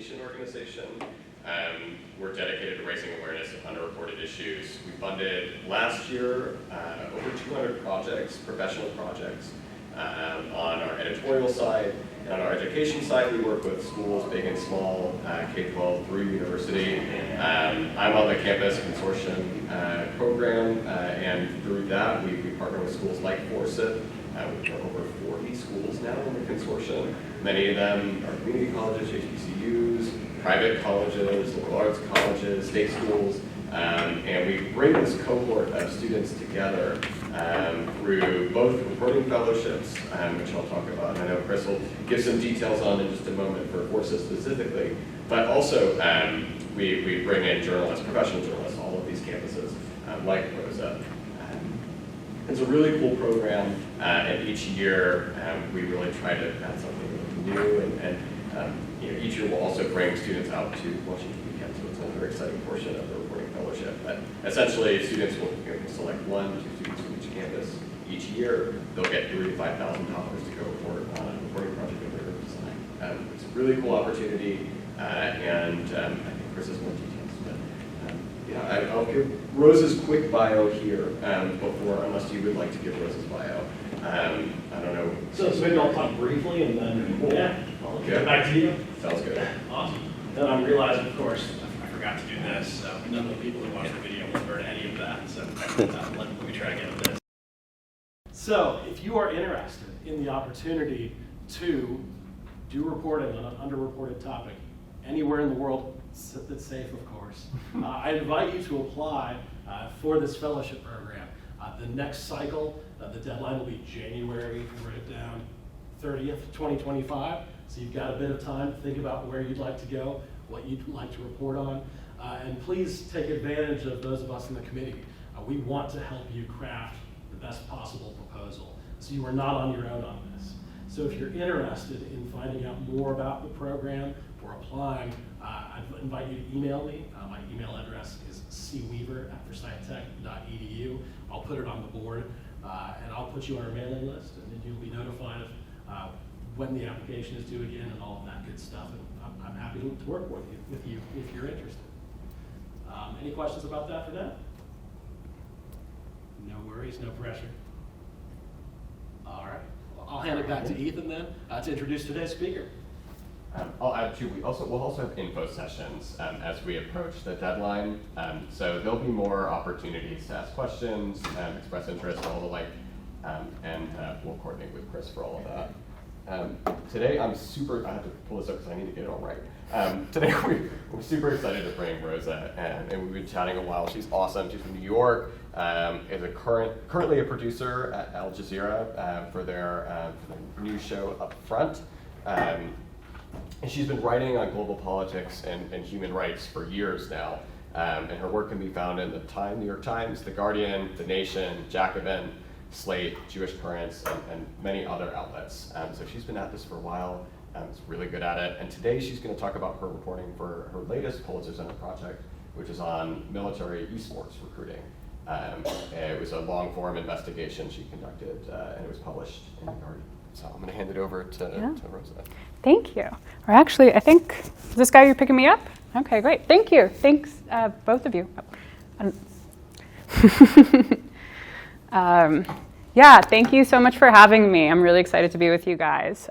education organization. We're dedicated to raising awareness of underreported issues. We funded last year over 200 projects, professional projects, on our editorial side. And on our education side, we work with schools, big and small, K-12 through university. I'm on the campus consortium program, and through that, we partner with schools like Forsyth. We've got over 40 schools now in the consortium. Many of them are community colleges, HBCUs, private colleges, liberal arts colleges, state schools, and we bring this cohort of students together through both reporting fellowships, which I'll talk about. And I know Chris will give some details on in just a moment for Forsyth specifically, but also we bring in journalists, professional journalists, all of these campuses, like Rosa. It's a really cool program, and each year we really try to add something new, and each year we'll also bring students out to Washington weekend, so it's another exciting portion of the reporting fellowship. But essentially, students will select 1 to 2 students from each campus each year. They'll get $3,000 to $5,000 to go report on a reporting project of their own design. It's a really cool opportunity, and I think Chris has more details. I'll give Rosa's quick bio here before, unless you would like to give Rosa's bio. I don't know. So maybe I'll talk briefly and then I'll get back to you. Sounds good. Awesome. Then I'm realizing, of course, I forgot to do this, so none of the people who watch the video will learn any of that. So let me try again with this. So if you are interested in the opportunity to do reporting on an underreported topic anywhere in the world that's safe, of course, I invite you to apply for this fellowship program. The next cycle, the deadline will be January, write it down, 30th, 2025. So you've got a bit of time to think about where you'd like to go, what you'd like to report on, and please take advantage of those of us in the committee. We want to help you craft the best possible proposal, so you are not on your own on this. So if you're interested in finding out more about the program or applying, I invite you to email me. My email address is cweaver@forsythtech.edu. I'll put it on the board, and I'll put you on our mailing list, and then you'll be notified of when the application is due again and all of that good stuff. And I'm happy to work with you if you're interested. Any questions about that for now? No worries, no pressure. All right. I'll hand it back to Ethan then to introduce today's speaker. I'll add too, we'll also have info sessions as we approach the deadline. So there'll be more opportunities to ask questions, express interest, all the like, and we'll coordinate with Chris for all of that. Today I have to pull this up because I need to get it all right. Today we're super excited to bring Rosa, and we've been chatting a while. She's awesome. She's from New York, is currently a producer at Al Jazeera for their news show Up Front. And she's been writing on global politics and human rights for years now. And her work can be found in the New York Times, The Guardian, The Nation, Jacobin, Slate, Jewish Currents, and many other outlets. So she's been at this for a while, is really good at it. And today she's going to talk about her reporting for her latest Pulitzer Center project, which is on military esports recruiting. It was a long-form investigation she conducted, and it was published in The Guardian. So I'm going to hand it over to Rosa. Thank you. Or actually, I think, is this guy you're picking me up? Okay, great. Thank you. Thanks, both of you. Yeah, thank you so much for having me. I'm really excited to be with you guys.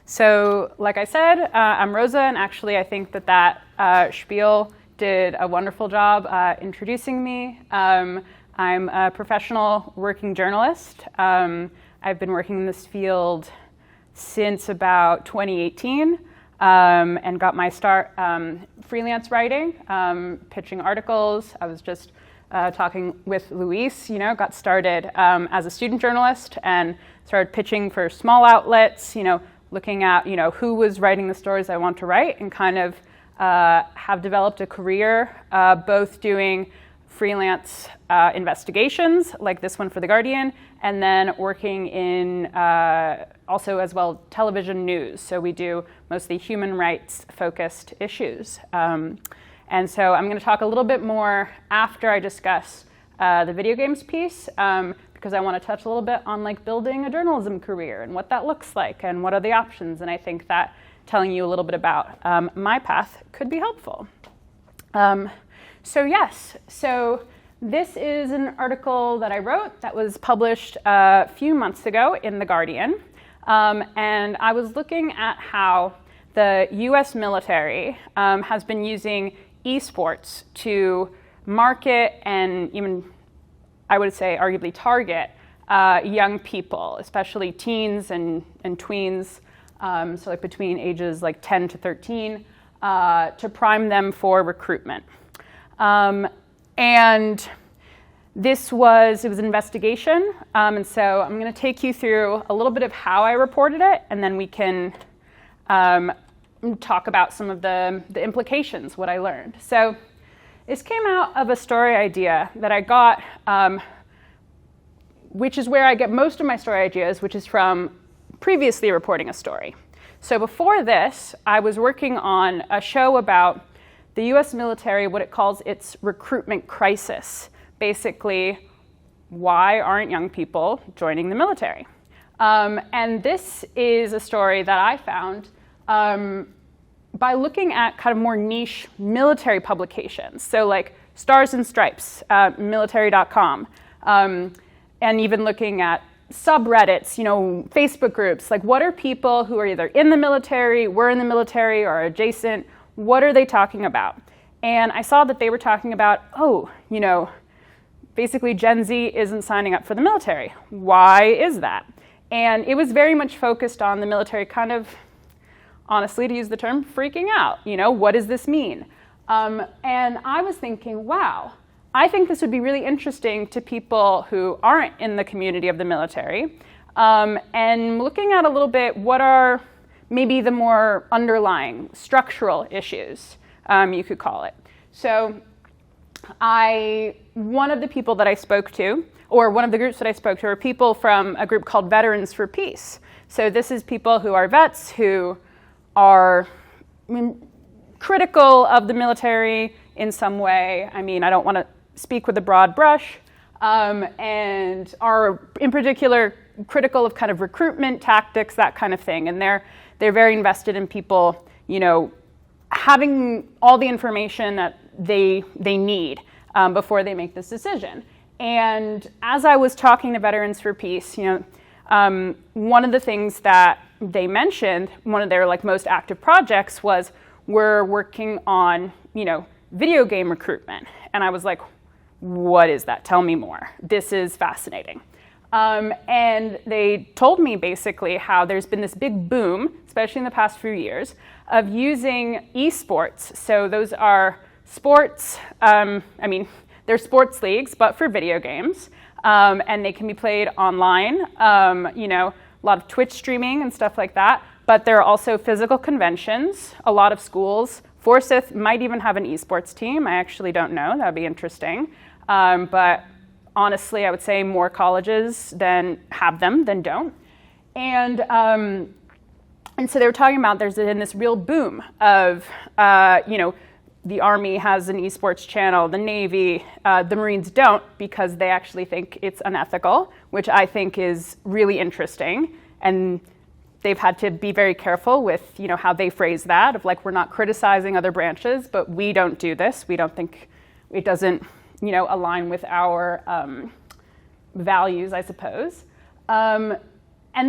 So, like I said, I'm Rosa, and actually I think that spiel did a wonderful job introducing me. I'm a professional working journalist. I've been working in this field since about 2018 and got my start freelance writing, pitching articles. I was just talking with Luis, got started as a student journalist and started pitching for small outlets, looking at, who was writing the stories I want to write, and kind of have developed a career both doing freelance investigations like this one for The Guardian, and then working in also as well television news. So we do mostly human rights focused issues. And so I'm going to talk a little bit more after I discuss the video games piece, because I want to touch a little bit on building a journalism career and what that looks like and what are the options. And I think that telling you a little bit about my path could be helpful. So this is an article that I wrote that was published a few months ago in The Guardian. And I was looking at how the US military has been using esports to market and even, I would say, arguably target young people, especially teens and tweens, so like between ages like 10 to 13, to prime them for recruitment. And it was an investigation, and so I'm going to take you through a little bit of how I reported it, and then we can talk about some of the implications, what I learned. So this came out of a story idea that I got, which is where I get most of my story ideas, which is from previously reporting a story. So before this, I was working on a show about the US military, what it calls its recruitment crisis. Basically, why aren't young people joining the military? And this is a story that I found by looking at kind of more niche military publications. So like Stars and Stripes, military.com, and even looking at subreddits, Facebook groups. Like, what are people who are either in the military, were in the military, or adjacent, what are they talking about? And I saw that they were talking about, basically Gen Z isn't signing up for the military. Why is that? And it was very much focused on the military kind of, honestly, to use the term, freaking out. What does this mean? And I was thinking, wow, I think this would be really interesting to people who aren't in the community of the military, and looking at a little bit what are maybe the more underlying structural issues, you could call it. So one of the people that I spoke to, or one of the groups that I spoke to, are people from a group called Veterans for Peace. So this is people who are vets who are critical of the military in some way. I don't want to speak with a broad brush, and are in particular critical of kind of recruitment tactics, that kind of thing. And they're very invested in people, having all the information that they need before they make this decision. And as I was talking to Veterans for Peace, one of the things that they mentioned, one of their most active projects was, we're working on, video game recruitment. And I was like, what is that? Tell me more. This is fascinating. And they told me basically how there's been this big boom, especially in the past few years, of using esports. So those are sports, they're sports leagues, but for video games. And they can be played online, a lot of Twitch streaming and stuff like that. But there are also physical conventions. A lot of schools, Forsyth might even have an esports team. I actually don't know. That would be interesting. But honestly, I would say more colleges than have them than don't. And so they were talking about there's been this real boom of, the Army has an esports channel, the Navy, the Marines don't, because they actually think it's unethical, which I think is really interesting. And they've had to be very careful with, how they phrase that, of we're not criticizing other branches, but we don't do this. We don't think it doesn't, align with our values, I suppose. And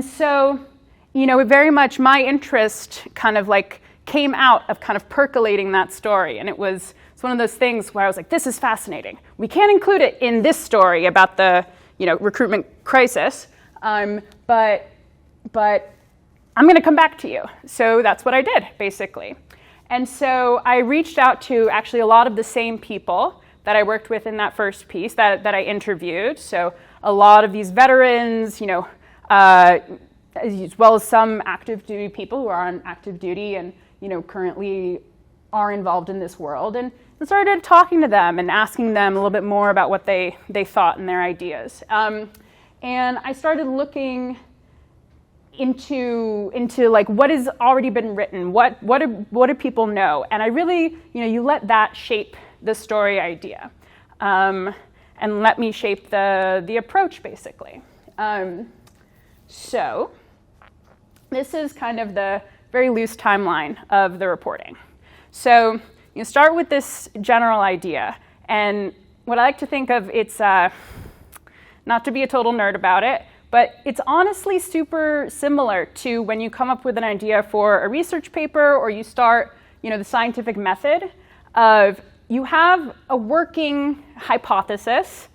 so, very much my interest kind of came out of kind of percolating that story. And it's one of those things where I was like, this is fascinating. We can't include it in this story about the, recruitment crisis, but I'm going to come back to you. So that's what I did, basically. And so I reached out to actually a lot of the same people that I worked with in that first piece that I interviewed. So a lot of these veterans, as well as some active duty people who are on active duty and, currently are involved in this world, and started talking to them and asking them a little bit more about what they thought and their ideas. And I started looking into what has already been written, what do people know, and I really, you let that shape the story idea, and let me shape the approach, basically. So this is kind of the very loose timeline of the reporting. So you start with this general idea, and what I like to think of, it's not to be a total nerd about it, but it's honestly super similar to when you come up with an idea for a research paper or you start, the scientific method of you have a working hypothesis,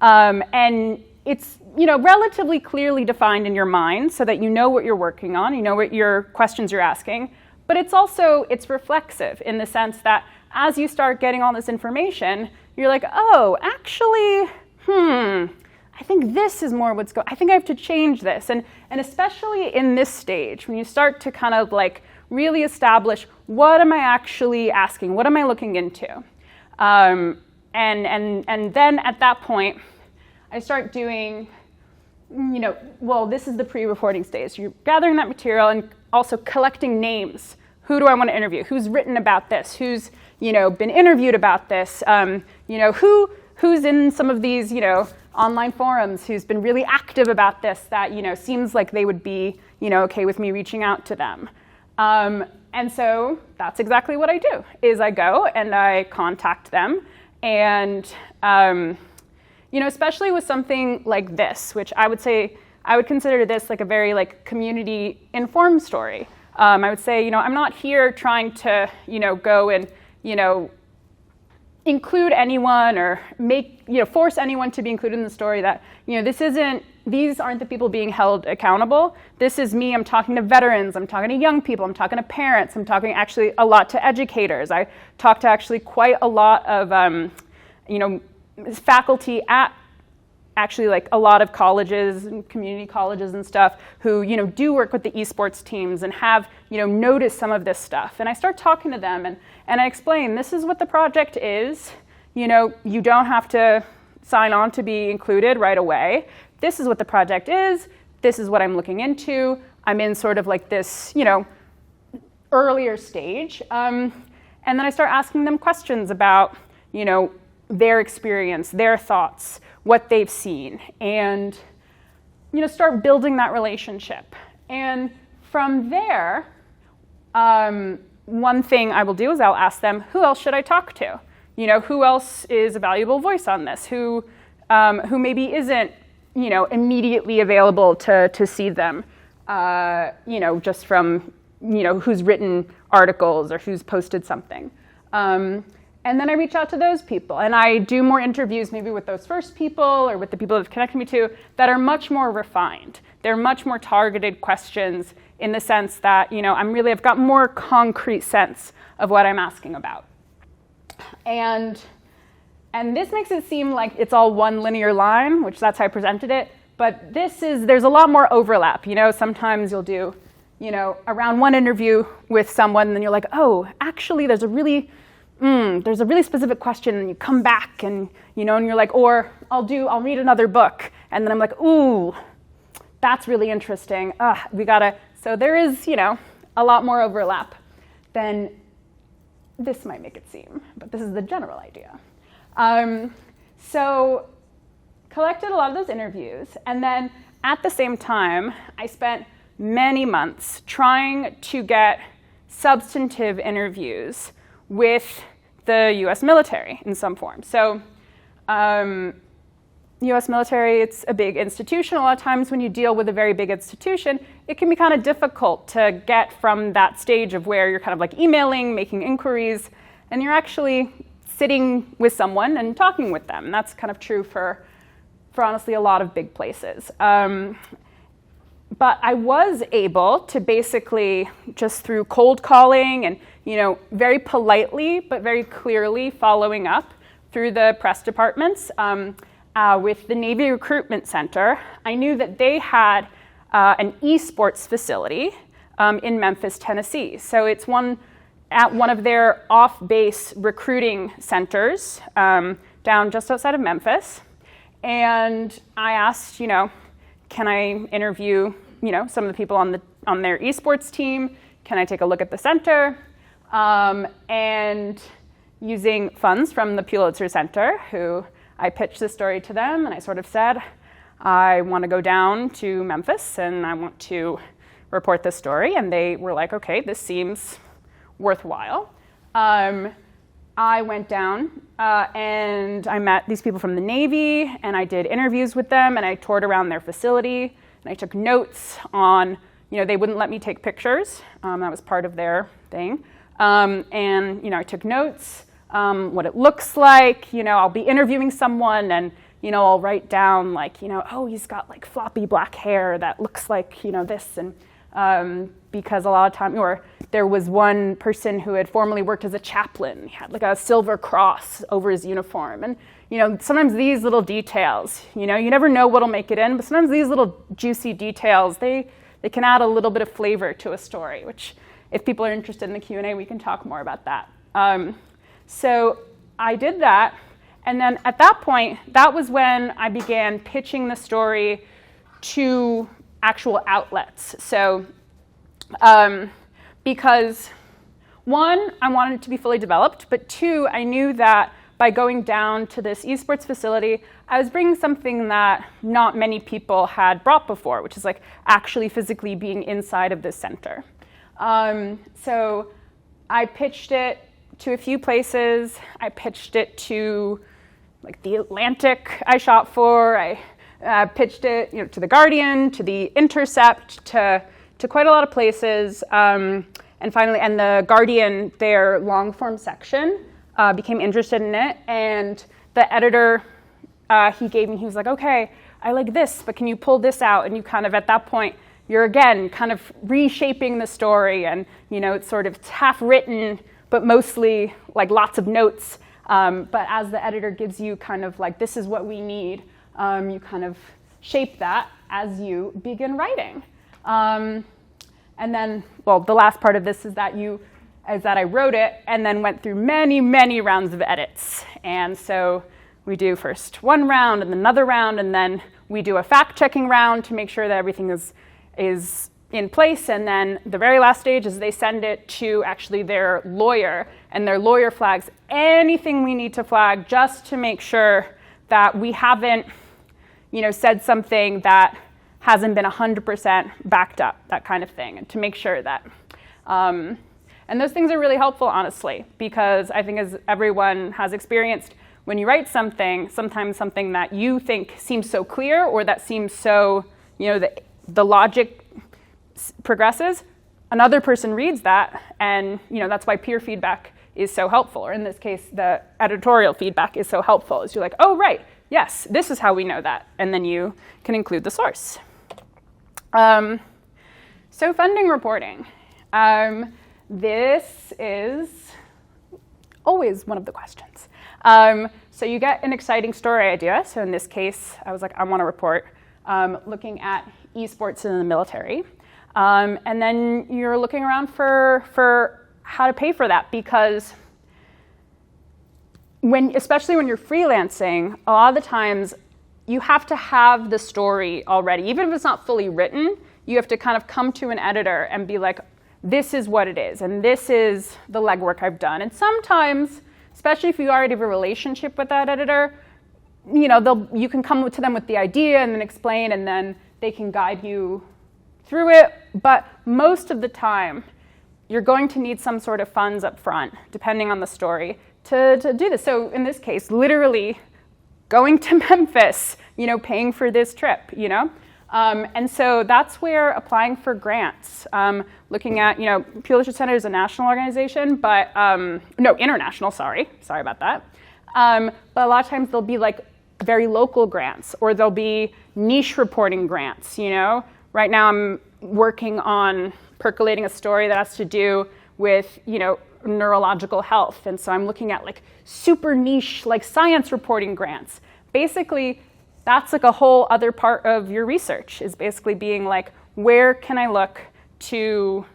and it's relatively clearly defined in your mind so that you know what you're working on, you know what your questions you're asking, but it's reflexive in the sense that as you start getting all this information, you're like, oh, actually, I think this is more what's going, I think I have to change this. And especially in this stage, when you start to kind of like really establish, what am I actually asking? What am I looking into? And then at that point, I start doing, this is the pre-reporting stage. You're gathering that material and also collecting names. Who do I want to interview? Who's written about this? Who's, been interviewed about this? Who's in some of these, online forums, who's been really active about this that, seems like they would be, okay with me reaching out to them. And so that's exactly what I do, is I go and I contact them. And, especially with something like this, which I would consider this like a very like community informed story. I would say, I'm not here trying to, go and, include anyone or force anyone to be included in the story that, these aren't the people being held accountable. This is me, I'm talking to veterans, I'm talking to young people, I'm talking to parents, I'm talking actually a lot to educators. I talk to actually quite a lot of, faculty at actually like a lot of colleges and community colleges and stuff who, do work with the esports teams and have, noticed some of this stuff. And I start talking to them and I explain, this is what the project is. You don't have to sign on to be included right away. This is what the project is. This is what I'm looking into. I'm in sort of like this, earlier stage. And then I start asking them questions about, their experience, their thoughts, what they've seen, and start building that relationship. And from there, one thing I will do is I'll ask them, who else should I talk to? Who else is a valuable voice on this? Who maybe isn't immediately available to see them, just from who's written articles or who's posted something. And then I reach out to those people and I do more interviews maybe with those first people or with the people that have connected me to that are much more refined. They're much more targeted questions in the sense that, I've got more concrete sense of what I'm asking about. And this makes it seem like it's all one linear line, which that's how I presented it. But there's a lot more overlap. Sometimes you'll do, around one interview with someone and then you're like, oh, actually there's a really specific question, and you come back and, and you're like, or I'll read another book. And then I'm like, ooh, that's really interesting. So there is, a lot more overlap than this might make it seem, but this is the general idea. So collected a lot of those interviews, and then at the same time, I spent many months trying to get substantive interviews with the US military in some form. So US military, it's a big institution. A lot of times when you deal with a very big institution, it can be kind of difficult to get from that stage of where you're kind of like emailing, making inquiries, and you're actually sitting with someone and talking with them. And that's kind of true for honestly a lot of big places. But I was able to basically, just through cold calling and very politely but very clearly following up through the press departments with the Navy Recruitment Center, I knew that they had an esports facility in Memphis, Tennessee. So it's at one of their off-base recruiting centers down just outside of Memphis. And I asked, can I interview, some of the people on their esports team? Can I take a look at the center? And using funds from the Pulitzer Center, who I pitched the story to them, and I sort of said, I want to go down to Memphis, and I want to report this story. And they were like, okay, this seems worthwhile. I went down and I met these people from the Navy, and I did interviews with them, and I toured around their facility, and I took notes on, they wouldn't let me take pictures. That was part of their thing. And, I took notes, what it looks like. I'll be interviewing someone, and, I'll write down like, oh, he's got like floppy black hair that looks like, this. And because a lot of time, or there was one person who had formerly worked as a chaplain. He had like a silver cross over his uniform. And, sometimes these little details, you never know what'll make it in, but sometimes these little juicy details, they can add a little bit of flavor to a story, which if people are interested in the Q&A, we can talk more about that. So I did that. And then at that point, that was when I began pitching the story to actual outlets. So because one, I wanted it to be fully developed, but two, I knew that by going down to this esports facility, I was bringing something that not many people had brought before, which is like actually physically being inside of this center. So I pitched it to a few places. I pitched it to like the Atlantic I shot for. I pitched it to the Guardian, to the Intercept, to quite a lot of places. And finally, the Guardian, their long form section, became interested in it. And the editor, he was like, okay, I like this, but can you pull this out? And you kind of, at that point, you're again kind of reshaping the story, and it's sort of half written, but mostly like lots of notes. But as the editor gives you kind of like, this is what we need, you kind of shape that as you begin writing. And then, the last part of this is that I wrote it and then went through many, many rounds of edits. And so we do first one round and another round, and then we do a fact-checking round to make sure that everything is in place. And then the very last stage is they send it to actually their lawyer, and their lawyer flags anything we need to flag just to make sure that we haven't, said something that hasn't been 100% backed up, that kind of thing, and to make sure that. And those things are really helpful, honestly, because I think as everyone has experienced, when you write something, sometimes something that you think seems so clear or that seems so, the logic progresses, another person reads that, and that's why peer feedback is so helpful, or in this case, the editorial feedback is so helpful. Is you're like, oh, right, yes, this is how we know that, and then you can include the source. So funding reporting. This is always one of the questions. So you get an exciting story idea. So in this case, I was like, I want to report looking at esports in the military. And then you're looking around for how to pay for that, because especially when you're freelancing, a lot of the times you have to have the story already. Even if it's not fully written, you have to kind of come to an editor and be like, this is what it is, and this is the legwork I've done. And sometimes, especially if you already have a relationship with that editor, you can come to them with the idea and then explain, and then they can guide you through it. But most of the time, you're going to need some sort of funds up front, depending on the story, to do this. So in this case, literally going to Memphis, paying for this trip, And so that's where applying for grants, looking at, Pulitzer Center is a national organization, but, international, sorry about that. But a lot of times there'll be like very local grants, or there'll be niche reporting grants, Right now I'm working on percolating a story that has to do with, neurological health. And so I'm looking at like super niche, like science reporting grants. Basically, that's like a whole other part of your research, is basically being like, where can I look to,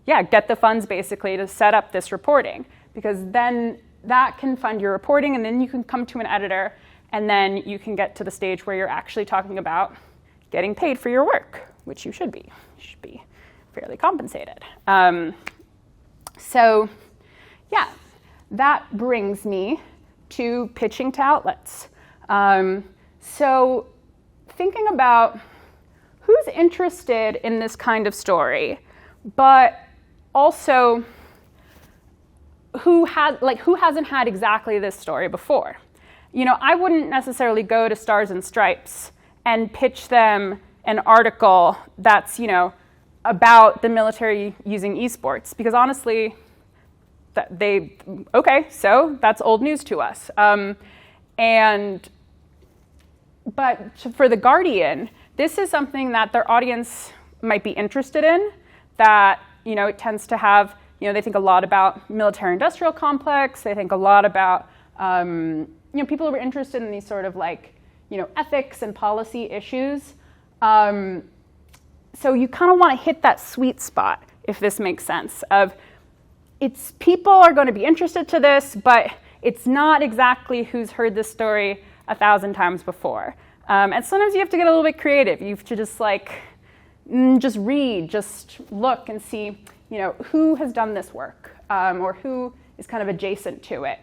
get the funds basically to set up this reporting? Because then that can fund your reporting, and then you can come to an editor, and then you can get to the stage where you're actually talking about getting paid for your work, which you should be. You should be fairly compensated. That brings me to pitching to outlets. So thinking about who's who's interested in this kind of story, but also who hasn't had exactly this story before. You know, I wouldn't necessarily go to Stars and Stripes and pitch them an article that's, you know, about the military using esports, because honestly, so that's old news to us. But for The Guardian, this is something that their audience might be interested in, that, you know, it tends to have, you know, they think a lot about military-industrial complex, they think a lot about, you know, people who are interested in these sort of like, you know, ethics and policy issues. So you kind of want to hit that sweet spot, if this makes sense, of it's people are going to be interested to this, but it's not exactly who's heard this story 1,000 times before. And sometimes you have to get a little bit creative. You have to just like, just read, just look and see, you know, who has done this work, or who is kind of adjacent to it,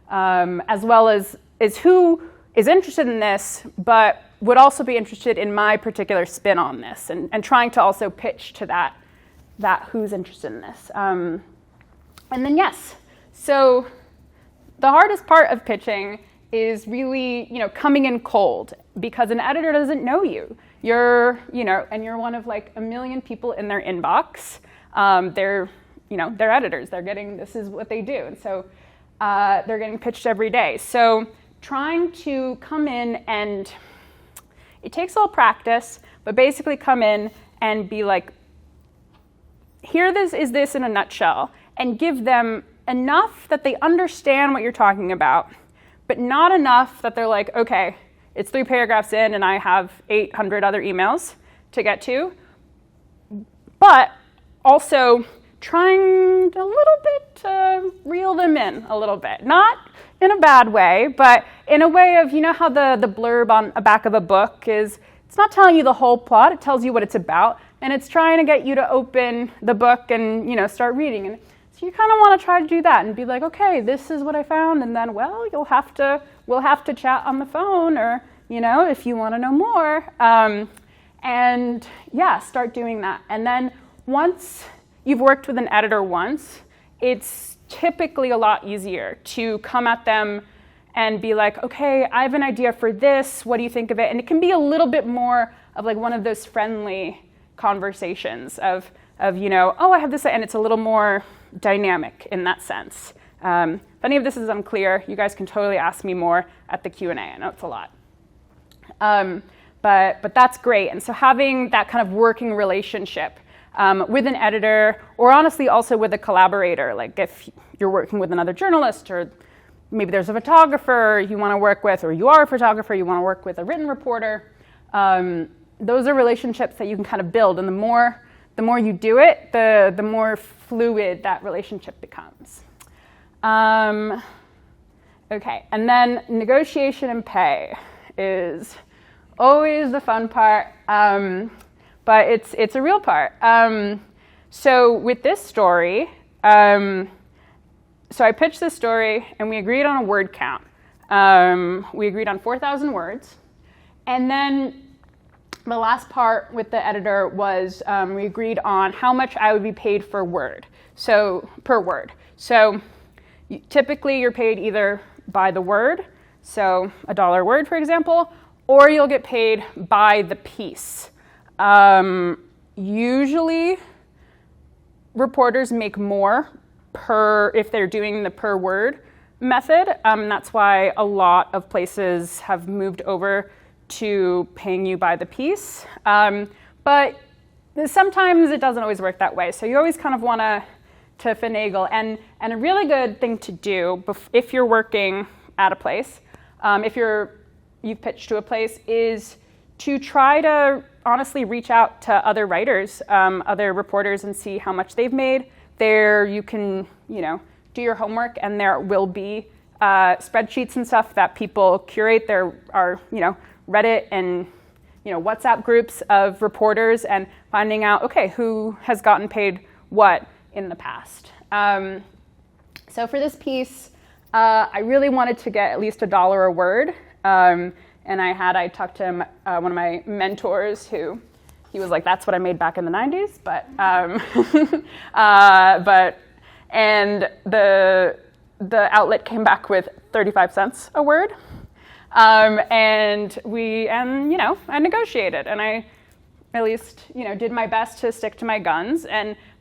as well as who is interested in this, but would also be interested in my particular spin on this, and trying to also pitch to that who's interested in this. And then yes, so the hardest part of pitching is really, you know, coming in cold, because an editor doesn't know you. You're, you know, and you're one of like a million people in their inbox. They're, you know, they're editors. They're getting, this is what they do. And so they're getting pitched every day. So trying to come in, and it takes a little practice, but basically come in and be like, here this is this in a nutshell, and give them enough that they understand what you're talking about, but not enough that they're like, okay, it's 3 paragraphs in and I have 800 other emails to get to. But also trying a little bit to reel them in a little bit. Not in a bad way, but in a way of, you know how the blurb on the back of a book is, it's not telling you the whole plot, it tells you what it's about, and it's trying to get you to open the book and, you know, start reading. And so you kind of want to try to do that and be like, okay, this is what I found, and then, well, we'll have to chat on the phone, or, you know, if you want to know more. And yeah, start doing that. And then once you've worked with an editor once, it's typically a lot easier to come at them and be like, okay, I have an idea for this, what do you think of it? And it can be a little bit more of like one of those friendly conversations of you know, oh, I have this, and it's a little more dynamic in that sense. If any of this is unclear, you guys can totally ask me more at the Q&A. I know it's a lot. But that's great. And so having that kind of working relationship with an editor, or honestly also with a collaborator, like if you're working with another journalist, or maybe there's a photographer you want to work with, or you are a photographer, you want to work with a written reporter, those are relationships that you can kind of build. And the more you do it, the more fluid that relationship becomes. Okay, and then negotiation and pay is always the fun part, but it's a real part. So with this story, so I pitched this story and we agreed on a word count. We agreed on 4,000 words. And then the last part with the editor was we agreed on how much I would be paid per word. So typically you're paid either by the word, so $1 a word, for example, or you'll get paid by the piece. Usually reporters make more if they're doing the per word method. That's why a lot of places have moved over to paying you by the piece. But sometimes it doesn't always work that way. So you always kind of want to finagle. And a really good thing to do if you're working at a place, if you've pitched to a place, is to try to honestly reach out to other writers, other reporters, and see how much they've made. There you can, you know, do your homework, and there will be spreadsheets and stuff that people curate. There are, you know, Reddit and, you know, WhatsApp groups of reporters, and finding out, okay, who has gotten paid what in the past. So for this piece, I really wanted to get at least $1 a word. And I talked to one of my mentors who He was like, that's what I made back in the 90s, and the outlet came back with 35 cents a word. And I negotiated, and I at least, did my best to stick to my guns.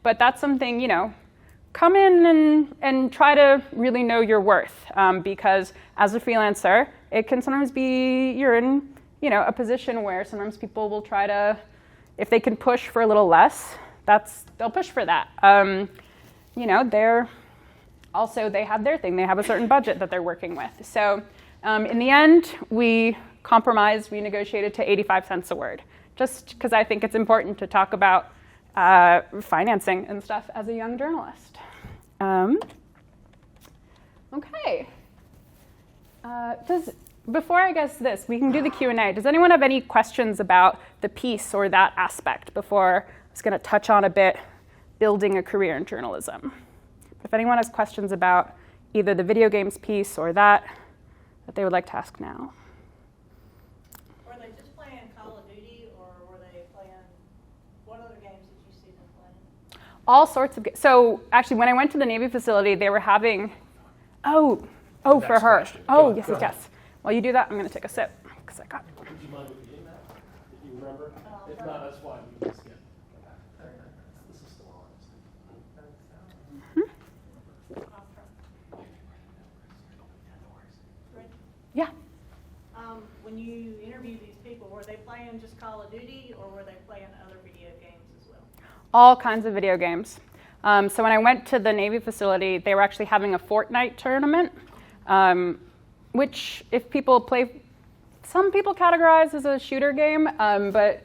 But that's something, come in and try to really know your worth, because as a freelancer, it can sometimes be, you're in, a position where sometimes people will try to, if they can push for a little less, they'll push for that. They have their thing. They have a certain budget that they're working with. So in the end, we compromised. We negotiated to 85 cents a word, just because I think it's important to talk about financing and stuff as a young journalist. Okay. Before I guess we can do the Q&A. Does anyone have any questions about the piece or that aspect before I was going to touch on a bit building a career in journalism? If anyone has questions about either the video games piece or that they would like to ask now. Were they just playing Call of Duty, or were they playing, what other games did you see them playing? All sorts of games. So actually, when I went to the Navy facility, they were having, for her. Question. Yes. While you do that, I'm going to take a sip, because I got it. Would you mind repeating that, if you remember? If not, that's fine. We can skip. This is still on. Yeah. When you interviewed these people, were they playing just Call of Duty, or were they playing other video games as well? All kinds of video games. So when I went to the Navy facility, they were actually having a Fortnite tournament, which if people play, some people categorize as a shooter game, but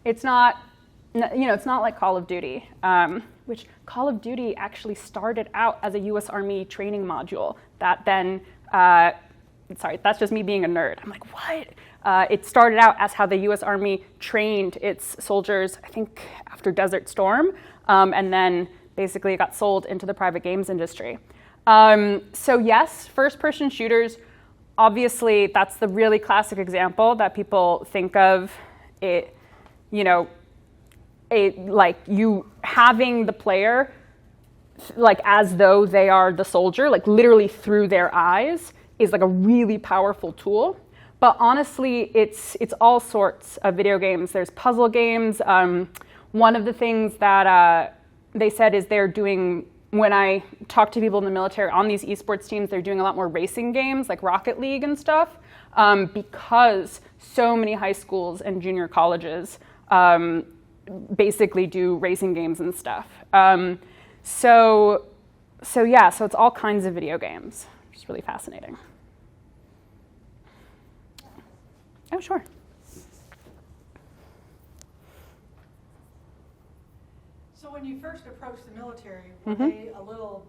it's not, it's not like Call of Duty, which Call of Duty actually started out as a US Army training module that then, sorry, that's just me being a nerd. I'm like, what? It started out as how the US Army trained its soldiers, I think, after Desert Storm, and then basically it got sold into the private games industry. So yes, first-person shooters, obviously that's the really classic example that people think of. It, like you having the player like as though they are the soldier, like literally through their eyes, is like a really powerful tool. But honestly, it's all sorts of video games. There's puzzle games. One of the things that they said is they're doing, when I talk to people in the military on these esports teams, they're doing a lot more racing games like Rocket League and stuff, because so many high schools and junior colleges basically do racing games and stuff. So it's all kinds of video games, which is really fascinating. Oh, sure. So when you first approached the military, were they a little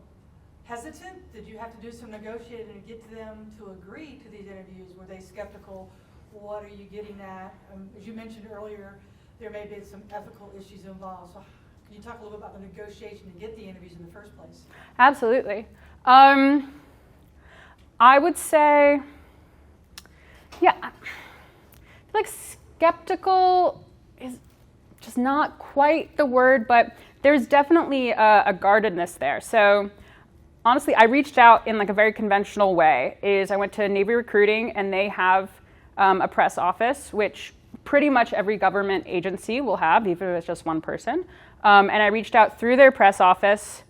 hesitant? Did you have to do some negotiating and get to them to agree to these interviews? Were they skeptical? What are you getting at? As you mentioned earlier, there may be some ethical issues involved. So can you talk a little bit about the negotiation to get the interviews in the first place? Absolutely. I would say, yeah, like skeptical is just not quite the word, but there's definitely a guardedness there. So honestly, I reached out in like a very conventional way. I went to Navy recruiting, and they have a press office, which pretty much every government agency will have, even if it's just one person. And I reached out through their press office.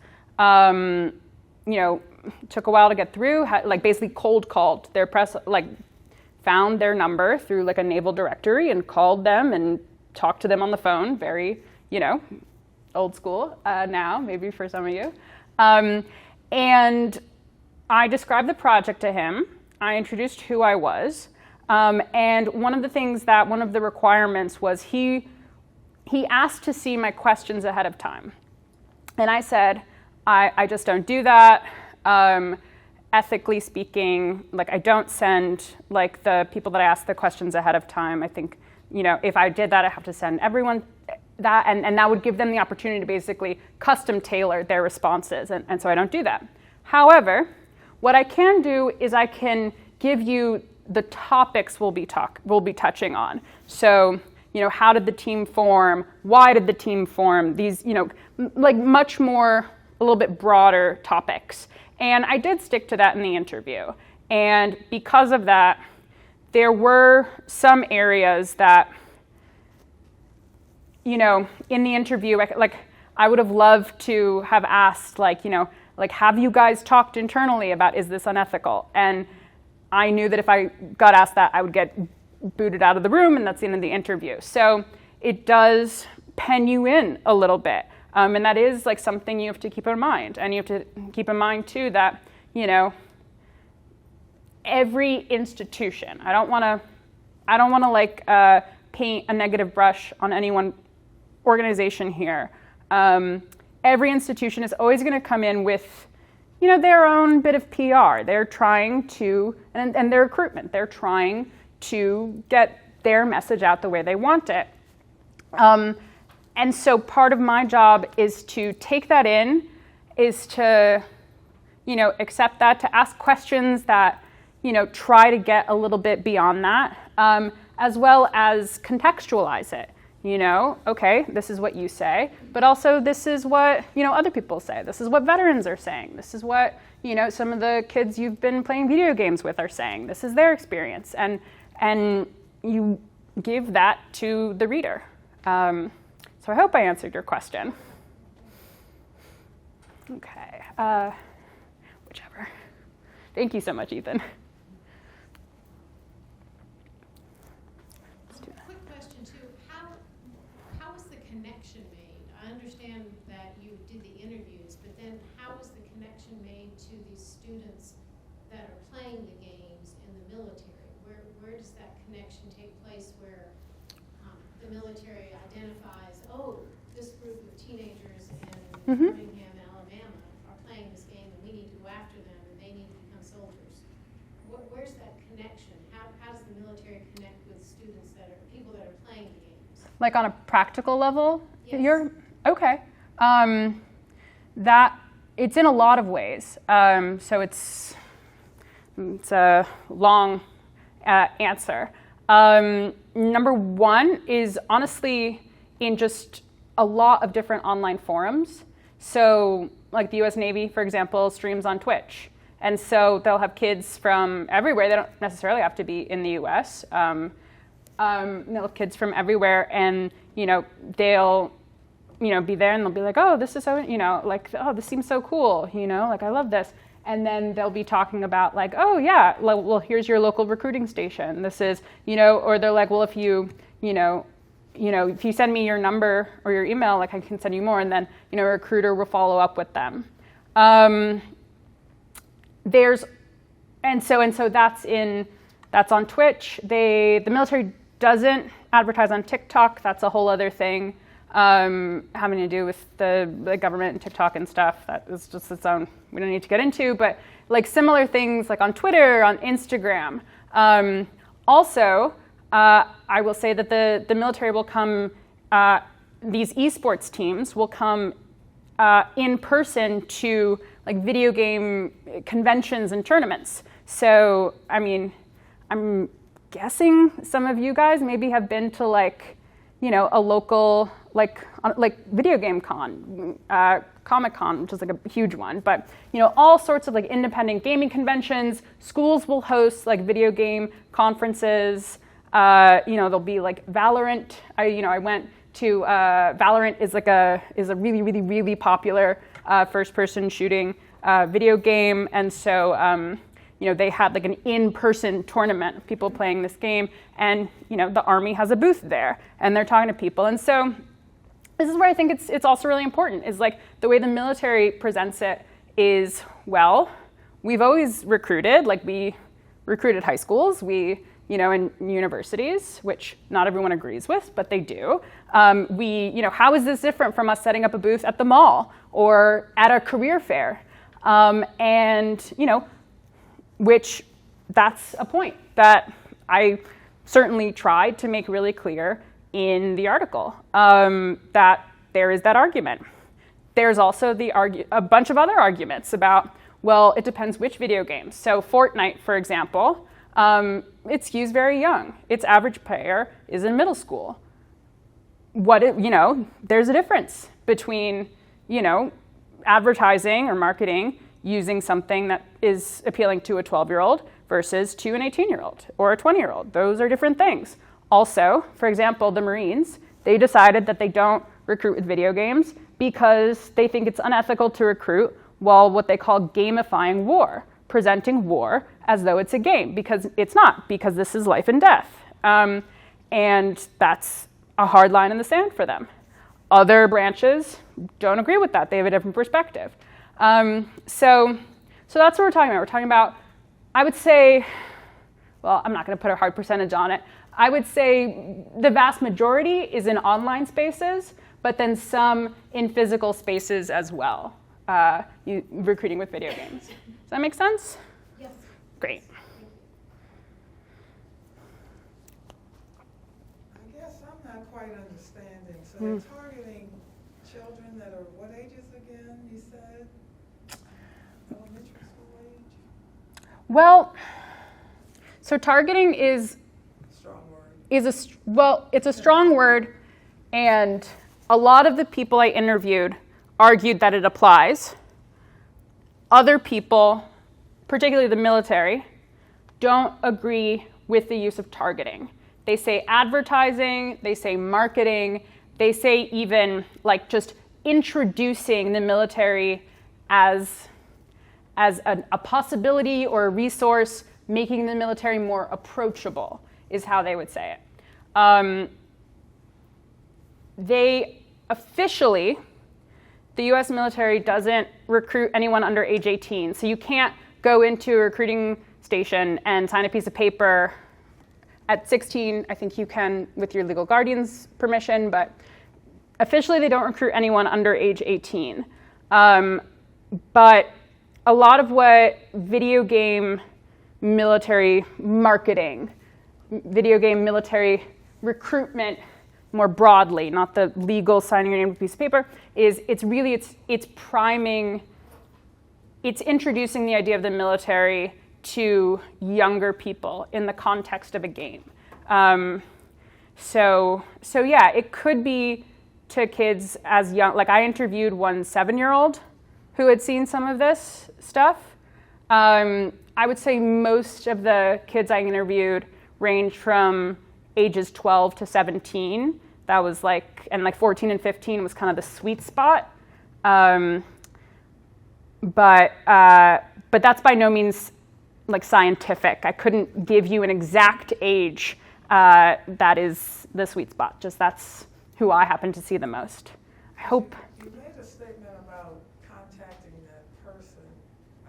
Took a while to get through. Like basically cold called their press, like found their number through like a naval directory and called them and talked to them on the phone. Very, old school now, maybe for some of you. And I described the project to him. I introduced who I was. And one of the requirements was he asked to see my questions ahead of time. And I said, I just don't do that. Ethically speaking, like I don't send like the people that I ask the questions ahead of time. I think, if I did that, I have to send everyone that, and that would give them the opportunity to basically custom tailor their responses. And so I don't do that. However, what I can do is I can give you the topics we'll be touching on. So, how did the team form? Why did the team form? These, like much more, a little bit broader topics. And I did stick to that in the interview. And because of that, there were some areas that, in the interview, I would have loved to have asked, have you guys talked internally about, is this unethical? And I knew that if I got asked that, I would get booted out of the room, and that's the end of the interview. So it does pen you in a little bit. And that is like something you have to keep in mind. And you have to keep in mind too that, every institution, I don't want to paint a negative brush on any one organization here. Every institution is always going to come in with, their own bit of PR. They're trying to, and their recruitment, they're trying to get their message out the way they want it. And so part of my job is to take that in, is to, accept that, to ask questions that, try to get a little bit beyond that, as well as contextualize it. Okay, this is what you say, but also this is what, other people say. This is what veterans are saying. This is what, some of the kids you've been playing video games with are saying. This is their experience. And you give that to the reader. So I hope I answered your question. Okay, whichever. Thank you so much, Ethan. Quick question too, how was the connection made? I understand that you did the interviews, but then how was the connection made to these students that are playing the games in the military? Where does that connection take place where the military identifies, this group of teenagers in Birmingham, Alabama are playing this game and we need to go after them and they need to become soldiers? Where's that connection? How does the military connect with students people that are playing the games? Like on a practical level? Yes. Okay. That, it's in a lot of ways. So it's a long answer. Number one is honestly in just a lot of different online forums. So like the US Navy, for example, streams on Twitch. And so they'll have kids from everywhere. They don't necessarily have to be in the US. They'll have kids from everywhere and, they'll, be there and they'll be like, oh, this is so, this seems so cool, I love this. And then they'll be talking about like, oh yeah, well, here's your local recruiting station. This is, or they're like, well, if you send me your number or your email, I can send you more. And then, a recruiter will follow up with them. So that's on Twitch. The military doesn't advertise on TikTok. That's a whole other thing. Having to do with the government and TikTok and stuff. That is just its own, we don't need to get into, but like similar things like on Twitter, on Instagram. Also, I will say that the military will come, these esports teams will come in person to like video game conventions and tournaments. So, I'm guessing some of you guys maybe have been to a local, like video game con, Comic-Con, which is like a huge one, but all sorts of like independent gaming conventions. Schools will host like video game conferences. There'll be like Valorant. I went to Valorant is a really, really, really popular first-person shooting video game, and so they had like an in-person tournament of people playing this game, and the Army has a booth there, and they're talking to people, and so this is where I think it's also really important, is like the way the military presents it is, well, we've always recruited, like we recruited high schools, and universities, which not everyone agrees with, but they do. How is this different from us setting up a booth at the mall or at a career fair? Which that's a point that I certainly tried to make really clear in the article, that there is that argument. There's also a bunch of other arguments about, well, it depends which video games. So Fortnite, for example, it skews very young. Its average player is in middle school. there's a difference between, advertising or marketing using something that is appealing to a 12-year-old versus to an 18-year-old or a 20-year-old. Those are different things. Also, for example, the Marines, they decided that they don't recruit with video games because they think it's unethical to recruit while what they call gamifying war, presenting war as though it's a game, because it's not, because this is life and death. And that's a hard line in the sand for them. Other branches don't agree with that. They have a different perspective. So that's what we're talking about. We're talking about, I would say, well, I'm not going to put a hard percentage on it. I would say the vast majority is in online spaces, but then some in physical spaces as well, recruiting with video games. Does that make sense? Yes. Great. I guess I'm not quite understanding. So they're targeting children that are what ages again, you said? Elementary school age? Well, so targeting is Strong word. it's a strong word, and a lot of the people I interviewed argued that it applies. Other people, particularly the military, don't agree with the use of targeting. They say advertising, they say marketing, they say even like just introducing the military as a possibility or a resource, making the military more approachable is how they would say it. They officially, the US military doesn't recruit anyone under age 18. So you can't go into a recruiting station and sign a piece of paper. At 16, I think you can with your legal guardian's permission, but officially they don't recruit anyone under age 18. But a lot of what video game military marketing, video game military recruitment more broadly, not the legal signing your name to a piece of paper, is it's priming, it's introducing the idea of the military to younger people in the context of a game. So yeah, it could be to kids as young, like I interviewed one 7-year-old who had seen some of this stuff. I would say most of the kids I interviewed ranged from ages 12 to 17. That was like 14 and 15 was kind of the sweet spot. But that's by no means like scientific. I couldn't give you an exact age that is the sweet spot. Just that's who I happen to see the most. I hope. You made a statement about contacting that person.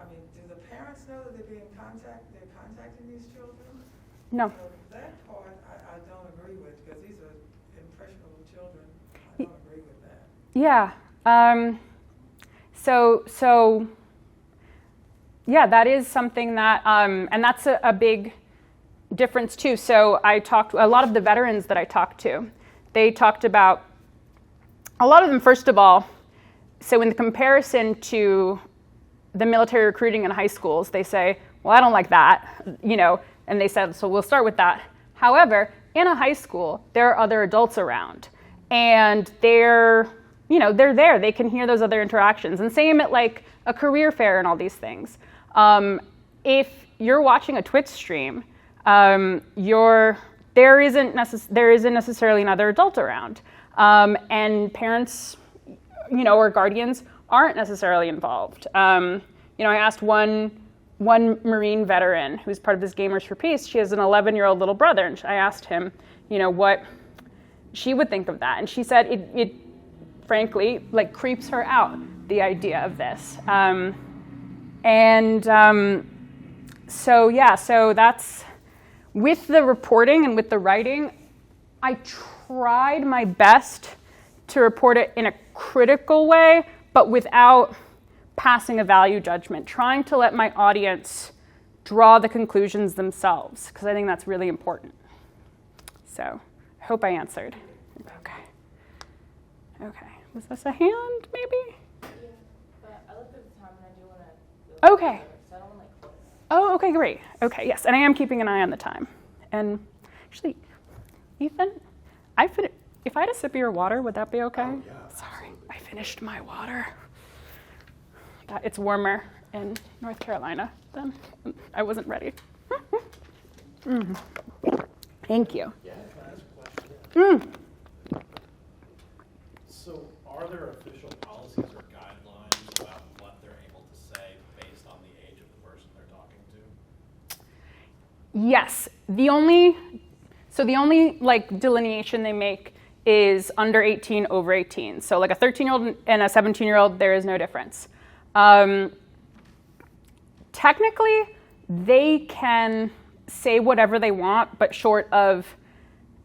I mean, do the parents know that they're contacting these children? No. So that part I don't agree with, because these are impressionable children. I don't agree with that. Yeah. So yeah, that is something that, and that's a big difference too. So a lot of the veterans that I talked to, they talked about, a lot of them, first of all, so in the comparison to the military recruiting in high schools, they say, well, I don't like that, and they said, so we'll start with that. However, in a high school, there are other adults around, and they're there. They can hear those other interactions. And same at like a career fair and all these things. If you're watching a Twitch stream, there isn't necessarily another adult around, and parents, or guardians aren't necessarily involved. I asked one Marine veteran who's part of this Gamers for Peace. She has an 11-year-old little brother, and I asked him, what she would think of that, and she said it frankly like creeps her out, the idea of this. So that's, with the reporting and with the writing, I tried my best to report it in a critical way, but without passing a value judgment, trying to let my audience draw the conclusions themselves, because I think that's really important. So I hope I answered. Okay. Was this a hand, maybe? Yeah, but I looked at the time and I do want to. Okay. So I don't want to close. Oh, okay, great. Okay, yes, and I am keeping an eye on the time. And actually, Ethan, if I had a sip of your water, would that be okay? Oh, yeah, Sorry, I finished my water. It's warmer in North Carolina than I wasn't ready. Thank you. Yeah, can I ask a question? So are there official policies or guidelines about what they're able to say based on the age of the person they're talking to? Yes, the only like delineation they make is under 18, over 18. So like a 13-year-old and a 17-year-old, there is no difference. Technically, they can say whatever they want, but short of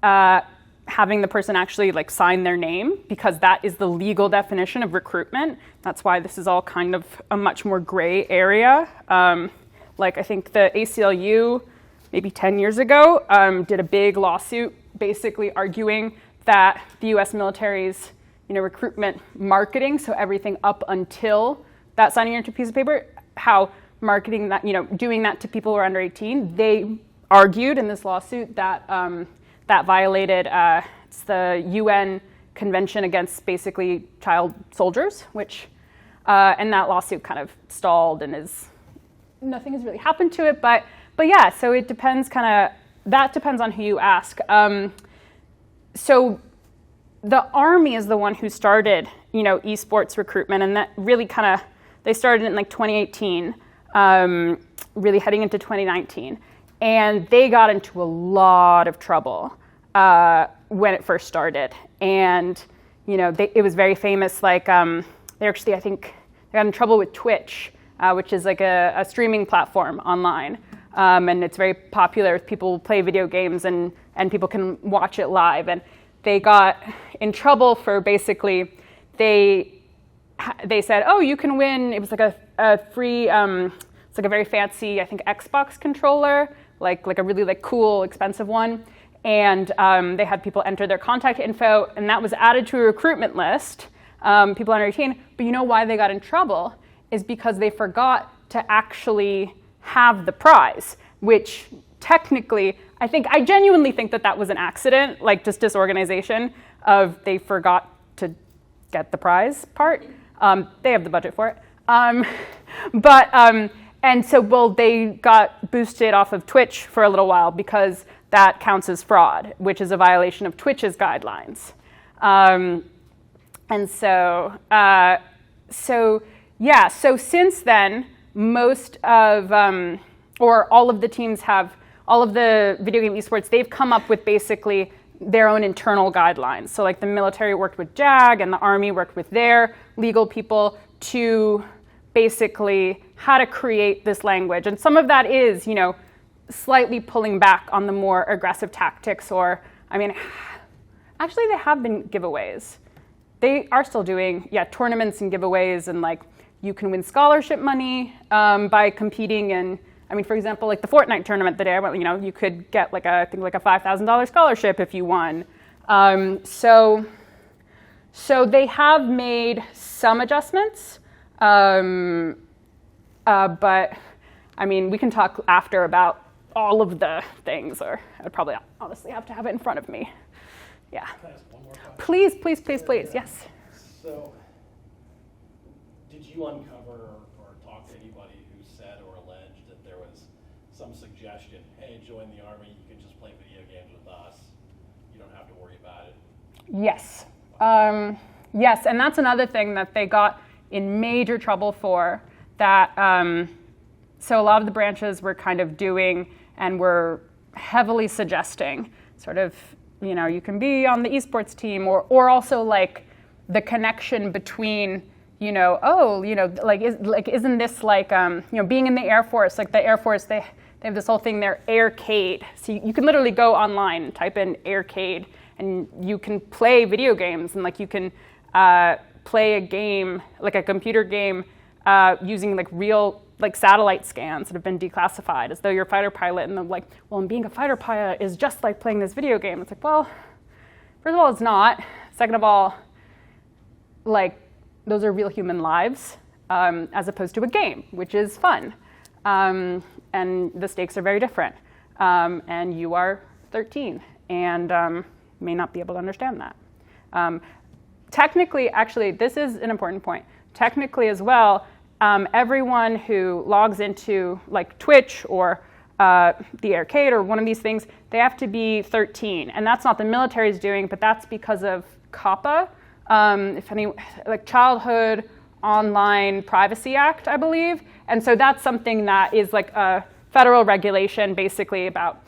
having the person actually like sign their name, because that is the legal definition of recruitment. That's why this is all kind of a much more gray area. Like I think the ACLU, maybe 10 years ago, did a big lawsuit basically arguing that the US military's recruitment marketing, so everything up until that signing your piece of paper, how marketing that, doing that to people who are under 18, they argued in this lawsuit that that violated it's the UN Convention against basically child soldiers, which and that lawsuit kind of stalled and nothing has really happened to it, but yeah, so it depends that depends on who you ask. So the Army is the one who started, esports recruitment, and that really they started in like 2018, really heading into 2019. And they got into a lot of trouble when it first started. And, it was very famous, like, they actually, I think, they got in trouble with Twitch, which is like a streaming platform online. And it's very popular. People play video games and people can watch it live. And they got in trouble for basically, they said, oh, you can win. It was like a free, it's like a very fancy, I think, Xbox controller, like a really like cool, expensive one. And they had people enter their contact info, and that was added to a recruitment list, people under 18. But you know why they got in trouble is because they forgot to actually have the prize, which technically, I genuinely think that was an accident, like just disorganization of they forgot to get the prize part. They have the budget for it. And so, they got boosted off of Twitch for a little while because that counts as fraud, which is a violation of Twitch's guidelines. So since then, most of, or all of the teams all of the video game esports, they've come up with basically their own internal guidelines. So like the military worked with JAG and the Army worked with their legal people to basically how to create this language. And some of that is, slightly pulling back on the more aggressive tactics actually they have been giveaways. They are still doing, tournaments and giveaways, and like you can win scholarship money by competing in, for example, like the Fortnite tournament that I went, you could get like a $5,000 scholarship if you won. So they have made some adjustments, but we can talk after about all of the things, or I'd probably honestly have to have it in front of me. Yeah. Can I ask one more question? Please, yes. So, did you uncover or talk to anybody who said or alleged that there was some suggestion, hey, join the Army, you can just play video games with us, you don't have to worry about it? Yes. Yes, and that's another thing that they got in major trouble for, that so a lot of the branches were kind of doing and were heavily suggesting sort of, you can be on the esports team, or also like the connection between, isn't this like, being in the Air Force, like the Air Force, they have this whole thing, their aircade. So you can literally go online and type in aircade, and you can play video games, and like you can play a game, like a computer game, using like real like satellite scans that have been declassified, as though you're a fighter pilot, and they're like, well, and being a fighter pilot is just like playing this video game. It's like, well, first of all, it's not. Second of all, like those are real human lives, as opposed to a game, which is fun, and the stakes are very different. And you are 13, and may not be able to understand that. Technically, actually, this is an important point. Technically as well, everyone who logs into like Twitch or the arcade or one of these things, they have to be 13. And that's not the military's doing, but that's because of COPPA, like Childhood Online Privacy Act, I believe. And so that's something that is like a federal regulation basically about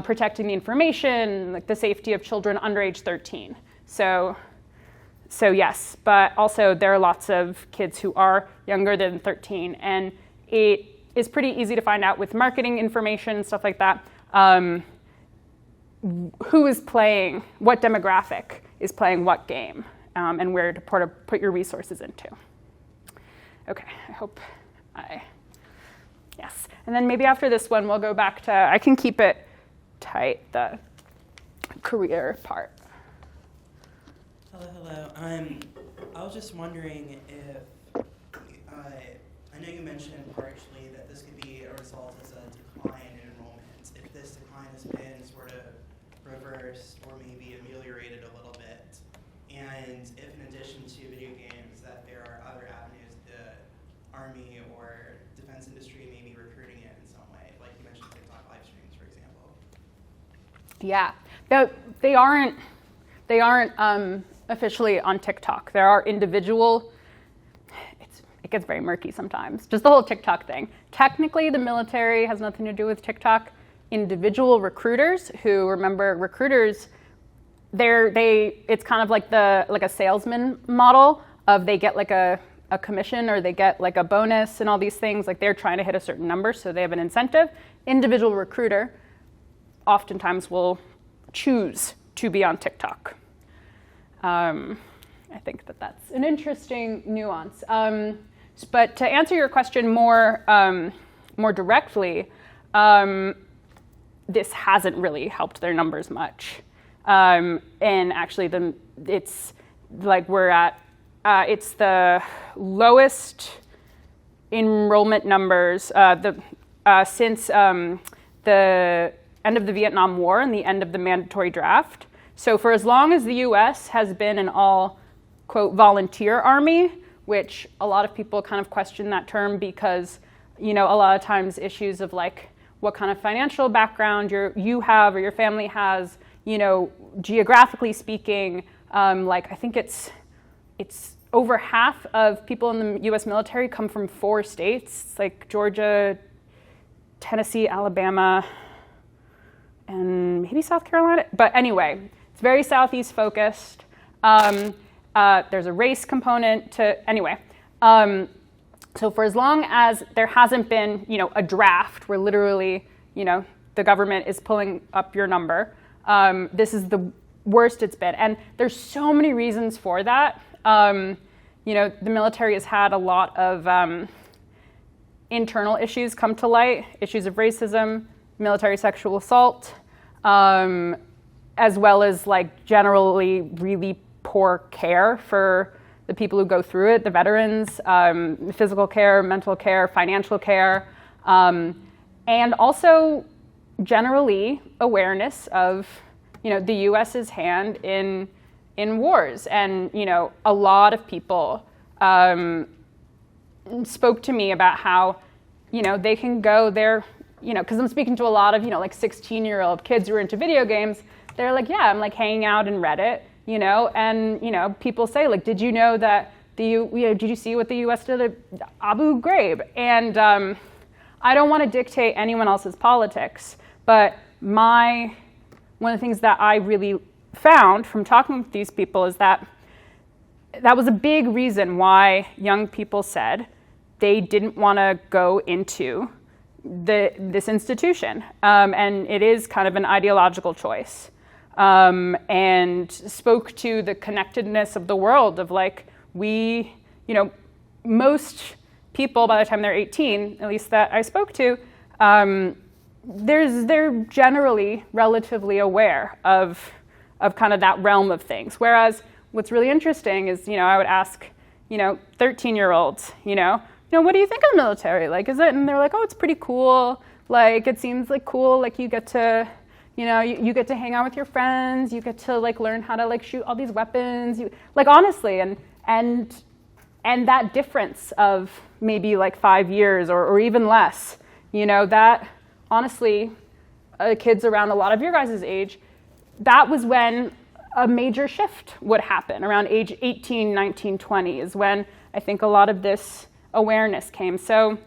protecting the information, like the safety of children under age 13. So yes, but also there are lots of kids who are younger than 13, and it is pretty easy to find out with marketing information and stuff like that, who is playing, what demographic is playing what game, and where to put your resources into. Okay, I hope yes. And then maybe after this one, we'll go back to, I can keep it tight, the career part. Hello. I was just wondering if, I know you mentioned partially that this could be a result as a decline in enrollment. If this decline has been sort of reversed or maybe ameliorated a little bit, and if in addition to video games that there are other avenues the Army or defense industry may be recruiting in some way, like you mentioned TikTok live streams, for example. Yeah, they aren't officially on TikTok. There are individual, it gets very murky sometimes, just the whole TikTok thing. Technically, the military has nothing to do with TikTok. Individual recruiters who, remember, recruiters, it's kind of like a salesman model of they get like a commission or they get like a bonus and all these things, like they're trying to hit a certain number, so they have an incentive. Individual recruiter oftentimes will choose to be on TikTok. I think that's an interesting nuance. But to answer your question more directly, this hasn't really helped their numbers much. And actually, it's like it's the lowest enrollment numbers since the end of the Vietnam War and the end of the mandatory draft. So for as long as the US has been an all, quote, volunteer army, which a lot of people kind of question that term because, a lot of times issues of like what kind of financial background you have or your family has, geographically speaking, like I think it's over half of people in the US military come from 4 states. It's like Georgia, Tennessee, Alabama, and maybe South Carolina. But anyway, it's very Southeast focused. There's a race component to, anyway. So for as long as there hasn't been, a draft where literally, the government is pulling up your number, this is the worst it's been. And there's so many reasons for that. The military has had a lot of internal issues come to light, issues of racism, military sexual assault, as well as like generally really poor care for the people who go through it, the veterans, physical care, mental care, financial care, and also generally awareness of, the U.S.'s hand in wars. And, a lot of people spoke to me about how, they can go there, because I'm speaking to a lot of, like 16-year-old kids who are into video games. They're like, yeah, I'm like hanging out in Reddit, and, people say like, did you know that did you see what the U.S. did at Abu Ghraib? And I don't want to dictate anyone else's politics, but one of the things that I really found from talking with these people is that was a big reason why young people said they didn't want to go into this institution. And it is kind of an ideological choice. And spoke to the connectedness of the world of like, most people by the time they're 18, at least that I spoke to, they're generally relatively aware of kind of that realm of things. Whereas what's really interesting is, I would ask, 13-year-olds, what do you think of the military? Like, is it? And they're like, oh, it's pretty cool. Like, it seems like cool. Like, you get to, You know, you get to hang out with your friends. You get to like learn how to like shoot all these weapons. Like honestly, and that difference of maybe like 5 years or even less, you know, that honestly, kids around a lot of your guys' age, that was when a major shift would happen. Around age 18, 19, 20 is when I think a lot of this awareness came. So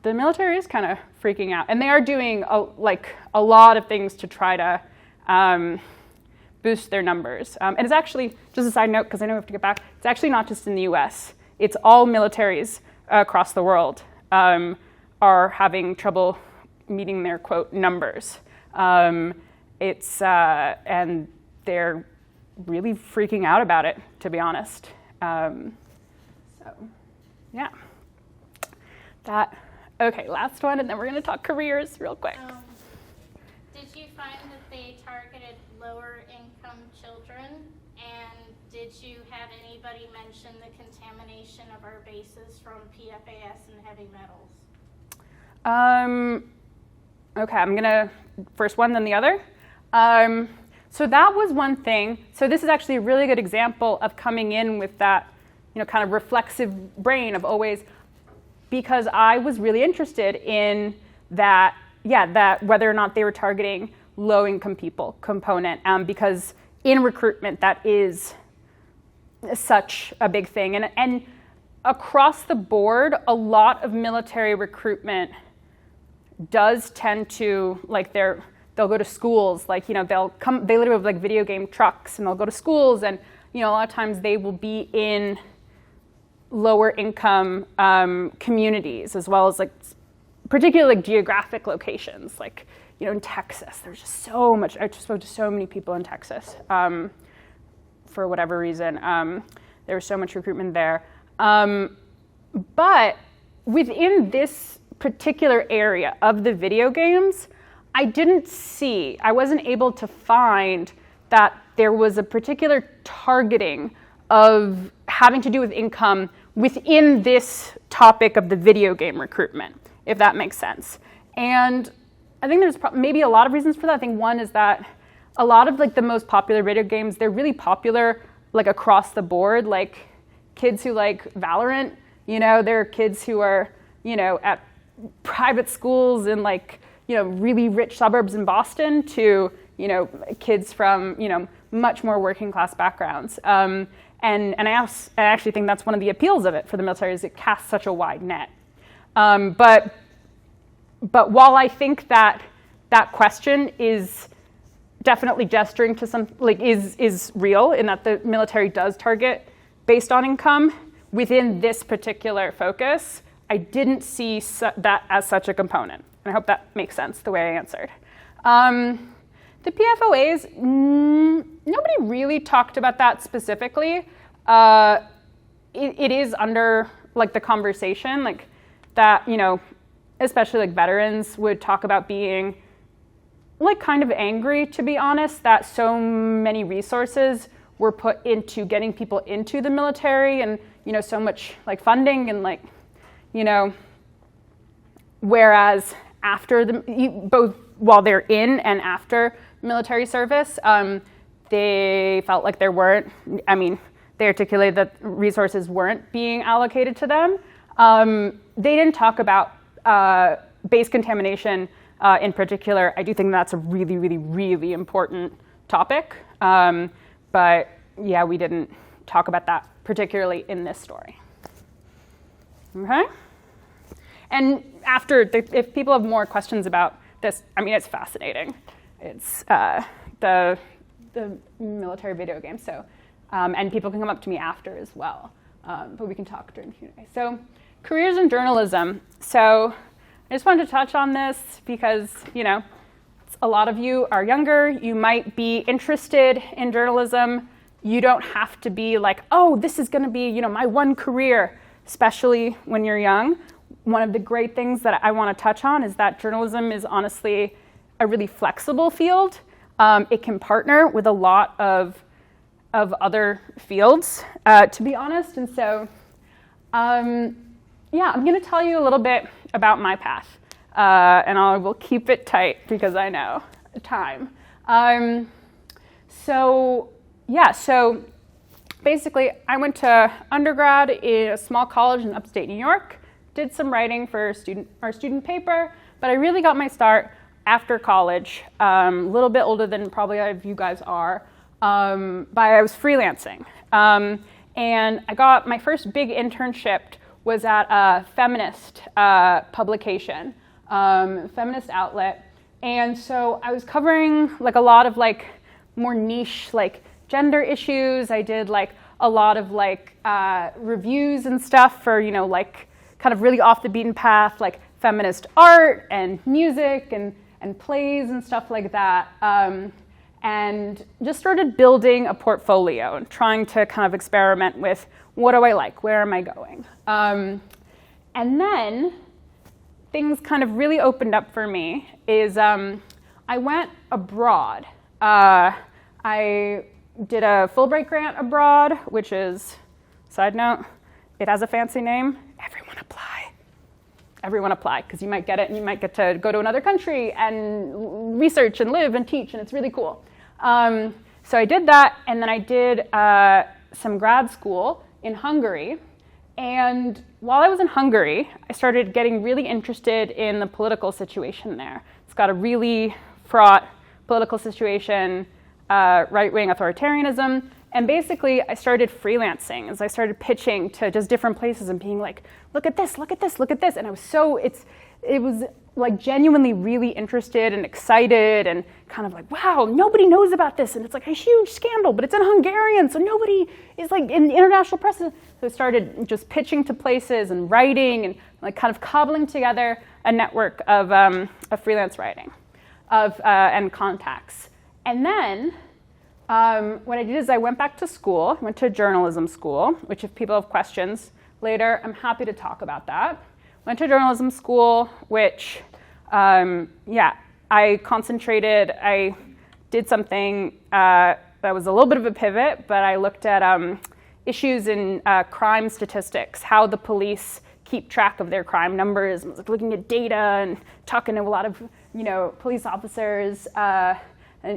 the military is kind of freaking out, and they are doing a lot of things to try to boost their numbers. And it's actually, just a side note, because I know we have to get back, it's actually not just in the US. It's all militaries across the world are having trouble meeting their, quote, numbers. And they're really freaking out about it, to be honest. Yeah. Okay, last one, and then we're going to talk careers real quick. Did you find that they targeted lower income children? And did you have anybody mention the contamination of our bases from PFAS and heavy metals? Okay, I'm going to first one, then the other. So that was one thing. So this is actually a really good example of coming in with that, you know, kind of reflexive brain of always, because I was really interested in that, that whether or not they were targeting low-income people component, because in recruitment that is such a big thing. And across the board, a lot of military recruitment does tend to, like, they'll go to schools, like, you know, they literally have like video game trucks, and they'll go to schools, and, you know, a lot of times they will be in lower income communities, as well as like particularly like geographic locations, like, you know, in Texas. There's just so much. I just spoke to so many people in Texas for whatever reason. There was so much recruitment there. But within this particular area of the video games, I wasn't able to find that there was a particular targeting of having to do with income within this topic of the video game recruitment, if that makes sense. And I think there's maybe a lot of reasons for that. I think one is that a lot of like the most popular video games, they're really popular like across the board. Like kids who like Valorant, you know, there are kids who are, you know, at private schools in like, you know, really rich suburbs in Boston to, you know, kids from, you know, much more working class backgrounds. And I actually think that's one of the appeals of it for the military, is it casts such a wide net. But while I think that question is definitely gesturing to some, like, is real in that the military does target based on income, within this particular focus, I didn't see that as such a component. And I hope that makes sense the way I answered. The PFOAs, nobody really talked about that specifically. It is under like the conversation, like that, you know, especially like veterans would talk about being like kind of angry, to be honest, that so many resources were put into getting people into the military, and, you know, so much like funding and like, you know, whereas after both while they're in and after military service, they felt like there weren't, I mean, they articulated that resources weren't being allocated to them. They didn't talk about base contamination in particular. I do think that's a really, really, really important topic. But yeah, we didn't talk about that particularly in this story. Okay? And if people have more questions about this, I mean, it's fascinating. It's the military video game. So, and people can come up to me after as well. But we can talk during Q&A. So, careers in journalism. So, I just wanted to touch on this because, you know, a lot of you are younger. You might be interested in journalism. You don't have to be like, oh, this is going to be, you know, my one career, especially when you're young. One of the great things that I want to touch on is that journalism is honestly a really flexible field. It can partner with a lot of other fields, to be honest. And so, yeah, I'm going to tell you a little bit about my path. and I will keep it tight because I know time. So basically, I went to undergrad in a small college in upstate New York, did some writing for our student paper, but I really got my start after college, a little bit older than probably you guys are, I was freelancing. And I got my first big internship was at a feminist publication, feminist outlet. And so I was covering like a lot of like more niche like gender issues. I did like a lot of like reviews and stuff for, like kind of really off the beaten path, like feminist art and music and plays and stuff like that. And just started building a portfolio and trying to kind of experiment with what do I like, where am I going? And then things kind of really opened up for me is I went abroad. I did a Fulbright grant abroad, which is, side note, it has a fancy name. Everyone apply, because you might get it and you might get to go to another country and research and live and teach, and it's really cool. So I did that, and then I did some grad school in Hungary. And while I was in Hungary, I started getting really interested in the political situation there. It's got a really fraught political situation, right-wing authoritarianism. And basically, I started freelancing as I started pitching to just different places and being like, look at this, look at this, look at this. And I was it was like genuinely really interested and excited and kind of like, wow, nobody knows about this. And it's like a huge scandal, but it's in Hungarian, so nobody is like in the international press. So I started just pitching to places and writing and like kind of cobbling together a network of freelance writing and contacts. And then what I did is I went back to school, went to journalism school, which if people have questions later, I'm happy to talk about that. Went to journalism school, which, I concentrated, I did something that was a little bit of a pivot, but I looked at issues in crime statistics, how the police keep track of their crime numbers, and was looking at data and talking to a lot of, police officers,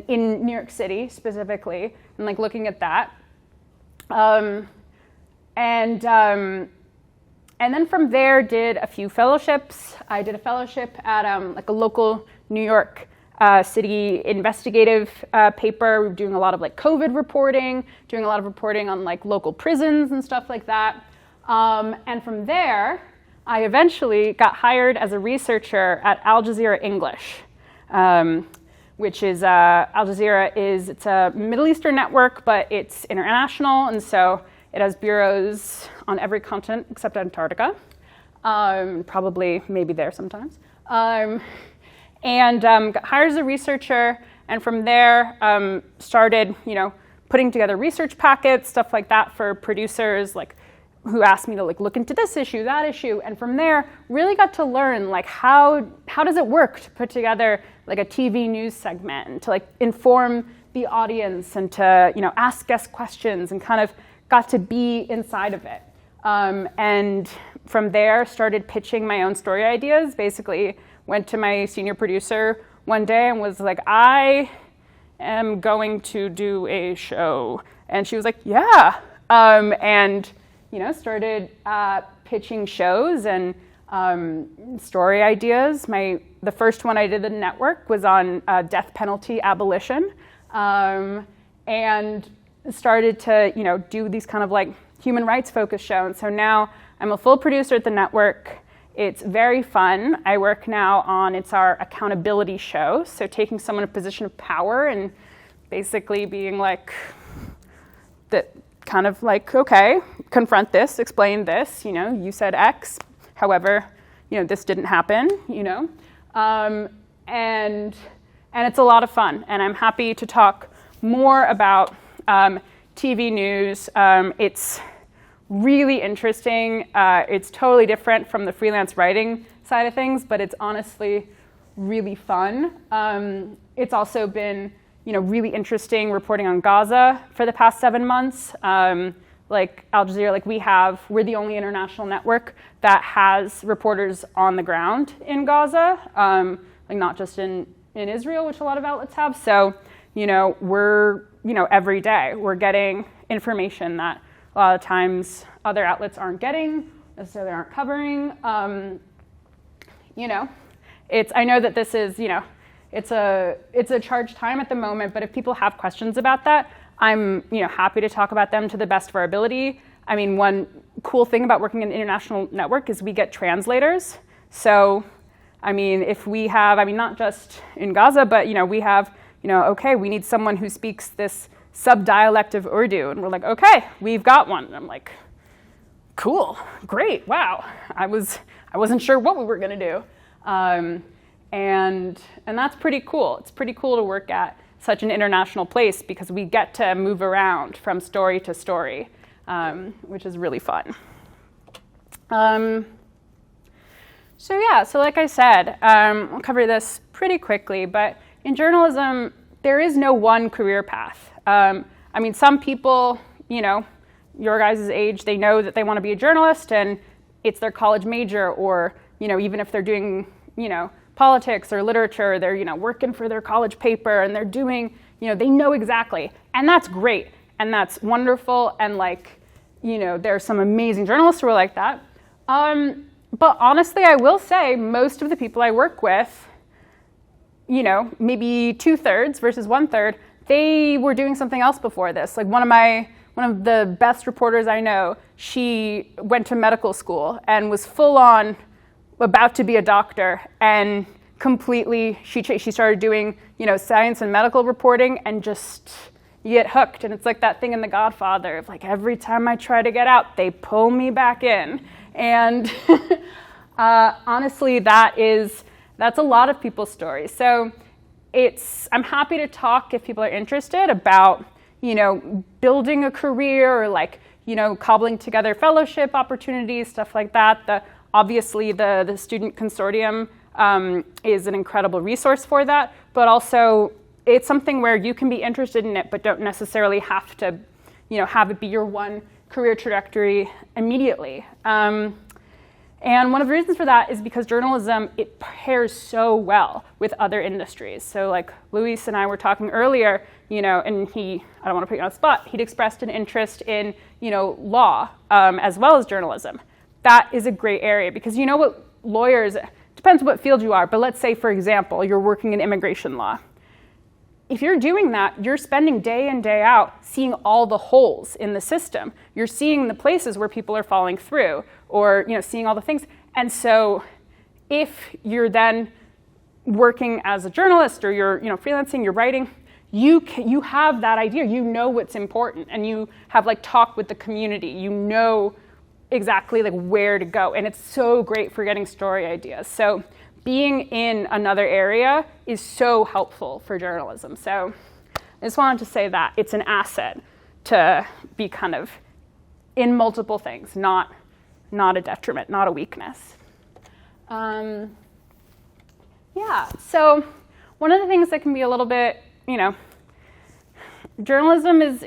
in New York City specifically, and like looking at that. And then from there did a few fellowships. I did a fellowship at like a local New York City investigative paper. We were doing a lot of like COVID reporting, doing a lot of reporting on like local prisons and stuff like that. And from there, I eventually got hired as a researcher at Al Jazeera English. Which is Al Jazeera it's a Middle Eastern network, but it's international, and so it has bureaus on every continent except Antarctica, probably maybe there sometimes. Got hired as a researcher, and from there started, putting together research packets, stuff like that for producers, like who asked me to like look into this issue, that issue, and from there really got to learn like how does it work to put together like a TV news segment and to like inform the audience and to ask guest questions and kind of got to be inside of it. And from there started pitching my own story ideas. Basically went to my senior producer one day and was like, I am going to do a show, and she was like, yeah, and started pitching shows and story ideas. The first one I did the network was on death penalty abolition, and started to do these kind of like human rights focused shows. And so now I'm a full producer at the network. It's very fun. I work now on it's our accountability show, so taking someone in a position of power and basically being like that. Kind of like, okay, confront this, explain this, you said X, however, this didn't happen, and it's a lot of fun, and I'm happy to talk more about TV news. It's really interesting. It's totally different from the freelance writing side of things, but it's honestly really fun. It's also been really interesting reporting on Gaza for the past 7 months. like Al Jazeera, like we're the only international network that has reporters on the ground in Gaza, like not just in Israel, which a lot of outlets have. So, we're, every day we're getting information that a lot of times other outlets aren't getting, necessarily aren't covering. I know that this is, it's a charged time at the moment, but if people have questions about that, I'm, happy to talk about them to the best of our ability. I mean, one cool thing about working in an international network is we get translators. So, I mean, if we have, not just in Gaza, but, we have, okay, we need someone who speaks this sub-dialect of Urdu. And we're like, okay, we've got one. And I'm like, cool, great, wow. I wasn't sure what we were gonna do. And that's pretty cool. It's pretty cool to work at such an international place because we get to move around from story to story, which is really fun. So like I said, I'll cover this pretty quickly, but in journalism, there is no one career path. Some people, your guys' age, they know that they want to be a journalist and it's their college major, or, even if they're doing, politics or literature, they're, working for their college paper and they're doing, they know exactly. And that's great. And that's wonderful. And there's some amazing journalists who are like that. But honestly, I will say most of the people I work with, maybe 2/3 versus 1/3, they were doing something else before this. Like one of the best reporters I know, she went to medical school and was full on about to be a doctor, and completely she started doing science and medical reporting, and just you get hooked. And it's like that thing in The Godfather of every time I try to get out, they pull me back in. And honestly, that's a lot of people's stories. So I'm happy to talk if people are interested about building a career, or cobbling together fellowship opportunities, stuff like that. Obviously, the student consortium is an incredible resource for that, but also it's something where you can be interested in it, but don't necessarily have to, have it be your one career trajectory immediately. And one of the reasons for that is because journalism, it pairs so well with other industries. So Luis and I were talking earlier, and I don't want to put you on the spot, he'd expressed an interest in, law as well as journalism. That is a great area because what lawyers, depends what field you are, but let's say, for example, you're working in immigration law. If you're doing that, you're spending day in, day out seeing all the holes in the system. You're seeing the places where people are falling through, or seeing all the things. And so if you're then working as a journalist, or you're freelancing, you're writing, you have that idea. You know what's important, and you have talk with the community. You know exactly where to go, and it's so great for getting story ideas. So being in another area is so helpful for journalism. So I just wanted to say that it's an asset to be kind of in multiple things, not a detriment, not a weakness. So one of the things that can be a little bit, journalism is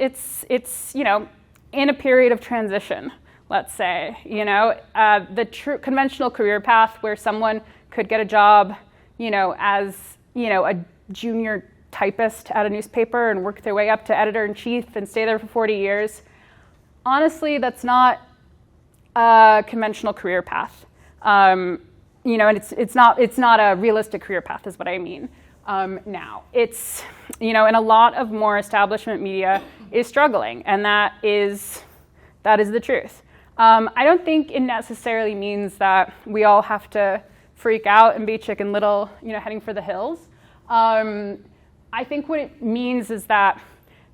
it's in a period of transition. Let's say, the conventional career path where someone could get a job, as, a junior typist at a newspaper and work their way up to editor-in-chief and stay there for 40 years. Honestly, that's not a conventional career path. And it's not a realistic career path is what I mean. Now, it's, and a lot of more establishment media is struggling, and that is the truth. I don't think it necessarily means that we all have to freak out and be Chicken Little, heading for the hills. I think what it means is that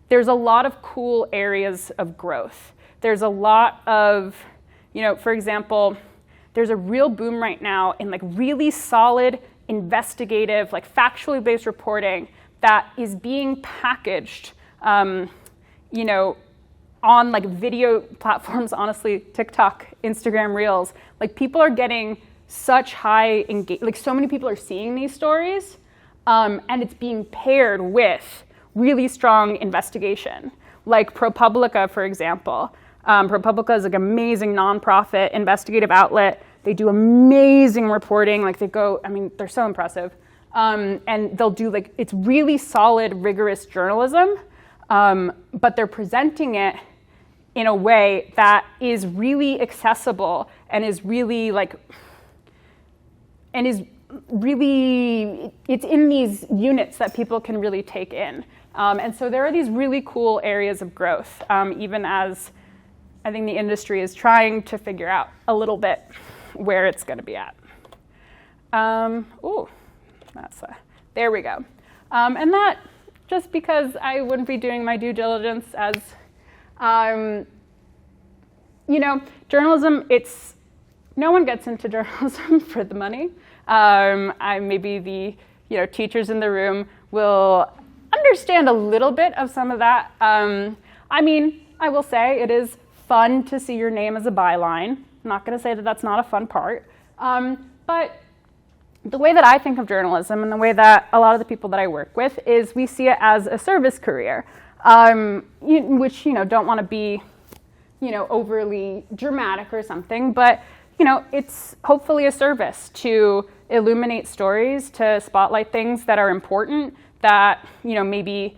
there's a lot of cool areas of growth. There's a lot of, for example, there's a real boom right now in really solid, investigative, factually based reporting that is being packaged, on video platforms, honestly, TikTok, Instagram Reels. People are getting such high engagement, so many people are seeing these stories, and it's being paired with really strong investigation. ProPublica, for example, ProPublica is like an amazing nonprofit investigative outlet. They do amazing reporting. Like they're so impressive. And they'll do it's really solid, rigorous journalism, but they're presenting it in a way that is really accessible and is really it's in these units that people can really take in. And so there are these really cool areas of growth, even as I think the industry is trying to figure out a little bit where it's going to be at. There we go. And that, just because I wouldn't be doing my due diligence as, journalism, no one gets into journalism for the money. Maybe the teachers in the room will understand a little bit of some of that. I will say it is fun to see your name as a byline. I'm not going to say that that's not a fun part. But the way that I think of journalism and the way that a lot of the people that I work with is we see it as a service career, which, don't want to be, overly dramatic or something, but, it's hopefully a service to illuminate stories, to spotlight things that are important, that, maybe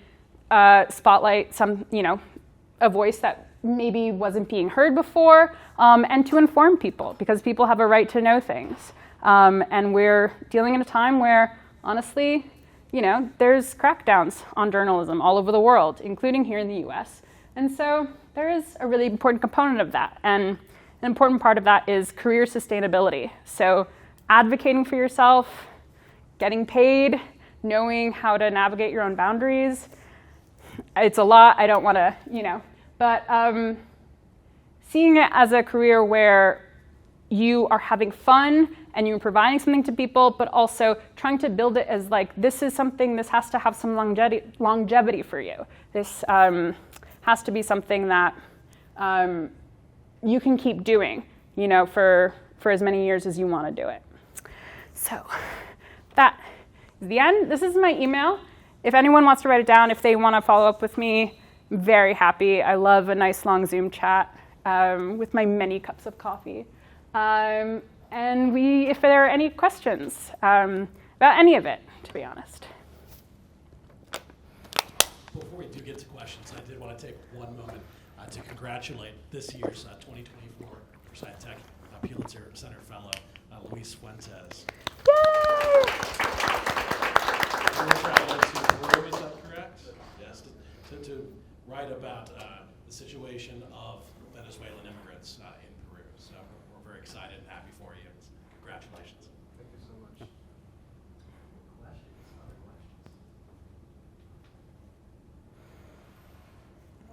spotlight some, a voice that maybe wasn't being heard before, and to inform people, because people have a right to know things. And we're dealing in a time where, honestly, there's crackdowns on journalism all over the world, including here in the US. And so there is a really important component of that. And an important part of that is career sustainability. So advocating for yourself, getting paid, knowing how to navigate your own boundaries. It's a lot. I don't want to, but seeing it as a career where you are having fun and you're providing something to people, but also trying to build it as this is something, this has to have some longevity for you. This has to be something that you can keep doing, for as many years as you want to do it. So that is the end. This is my email. If anyone wants to write it down, if they want to follow up with me, I'm very happy. I love a nice long Zoom chat with my many cups of coffee. And if there are any questions about any of it, to be honest. Before we do get to questions, I did want to take one moment to congratulate this year's 2024 Forsyth Tech Pulitzer Center Fellow, Luis Fuentes. Yay! You're traveling to Peru, is that correct? Yes, to write about the situation of Venezuelan immigrants in Peru. So we're very excited and happy for you. Congratulations. Thank you so much. Other questions?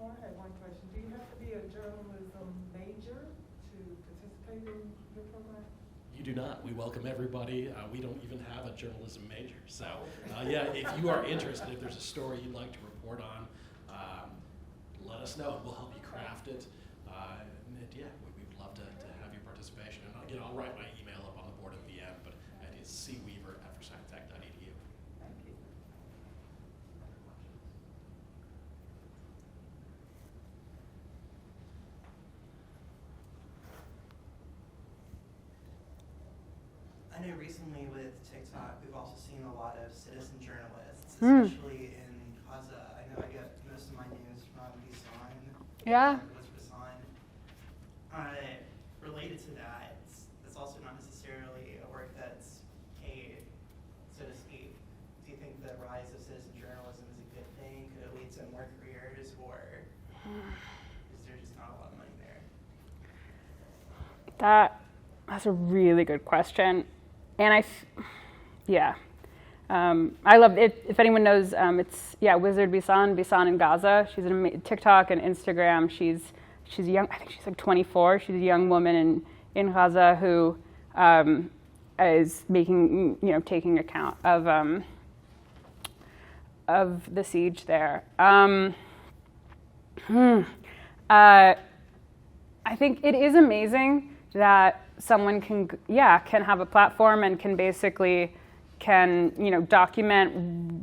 Oh, I had one question. Do you have to be a journalism major to participate in your program? You do not. We welcome everybody. We don't even have a journalism major. So, if you are interested, if there's a story you'd like to report on, let us know. We'll help you craft it. We'd love to have your participation. And again, I'll write my email up on the board at the end, but it is cweaver@forsythtech.edu. Thank you. I know recently with TikTok, we've also seen a lot of citizen journalists, especially in Gaza. I know I get most of my news from Bisan. Yeah. Related to that, it's also not necessarily a work that's paid, so to speak. Do you think the rise of citizen journalism is a good thing? Could it lead to more careers, or is there just not a lot of money there? That's a really good question. And I love it. If anyone knows, it's Wizard Bisan in Gaza. She's on TikTok and Instagram. She's young. I think she's 24. She's a young woman in Gaza who is taking account of the siege there. I think it is amazing that someone can have a platform and can basically document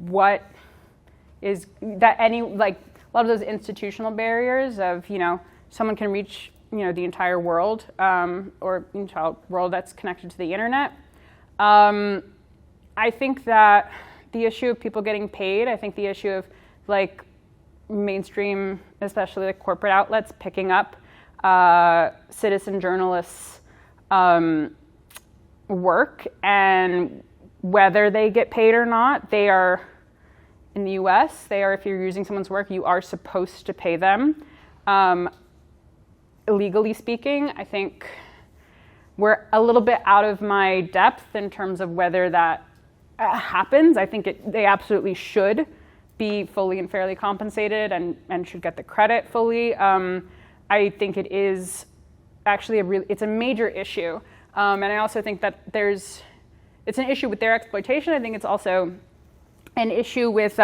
what is that a lot of those institutional barriers of someone can reach, the entire world, or entire world that's connected to the internet. I think that the issue of people getting paid, I think the issue of like mainstream, especially like corporate outlets picking up citizen journalists' work, and whether they get paid or not, they are, in the US, if you're using someone's work, you are supposed to pay them. Legally speaking, I think we're a little bit out of my depth in terms of whether that happens. I think they absolutely should be fully and fairly compensated and should get the credit fully. I think it is actually it's a major issue. And I also think that it's an issue with their exploitation. I think it's also an issue with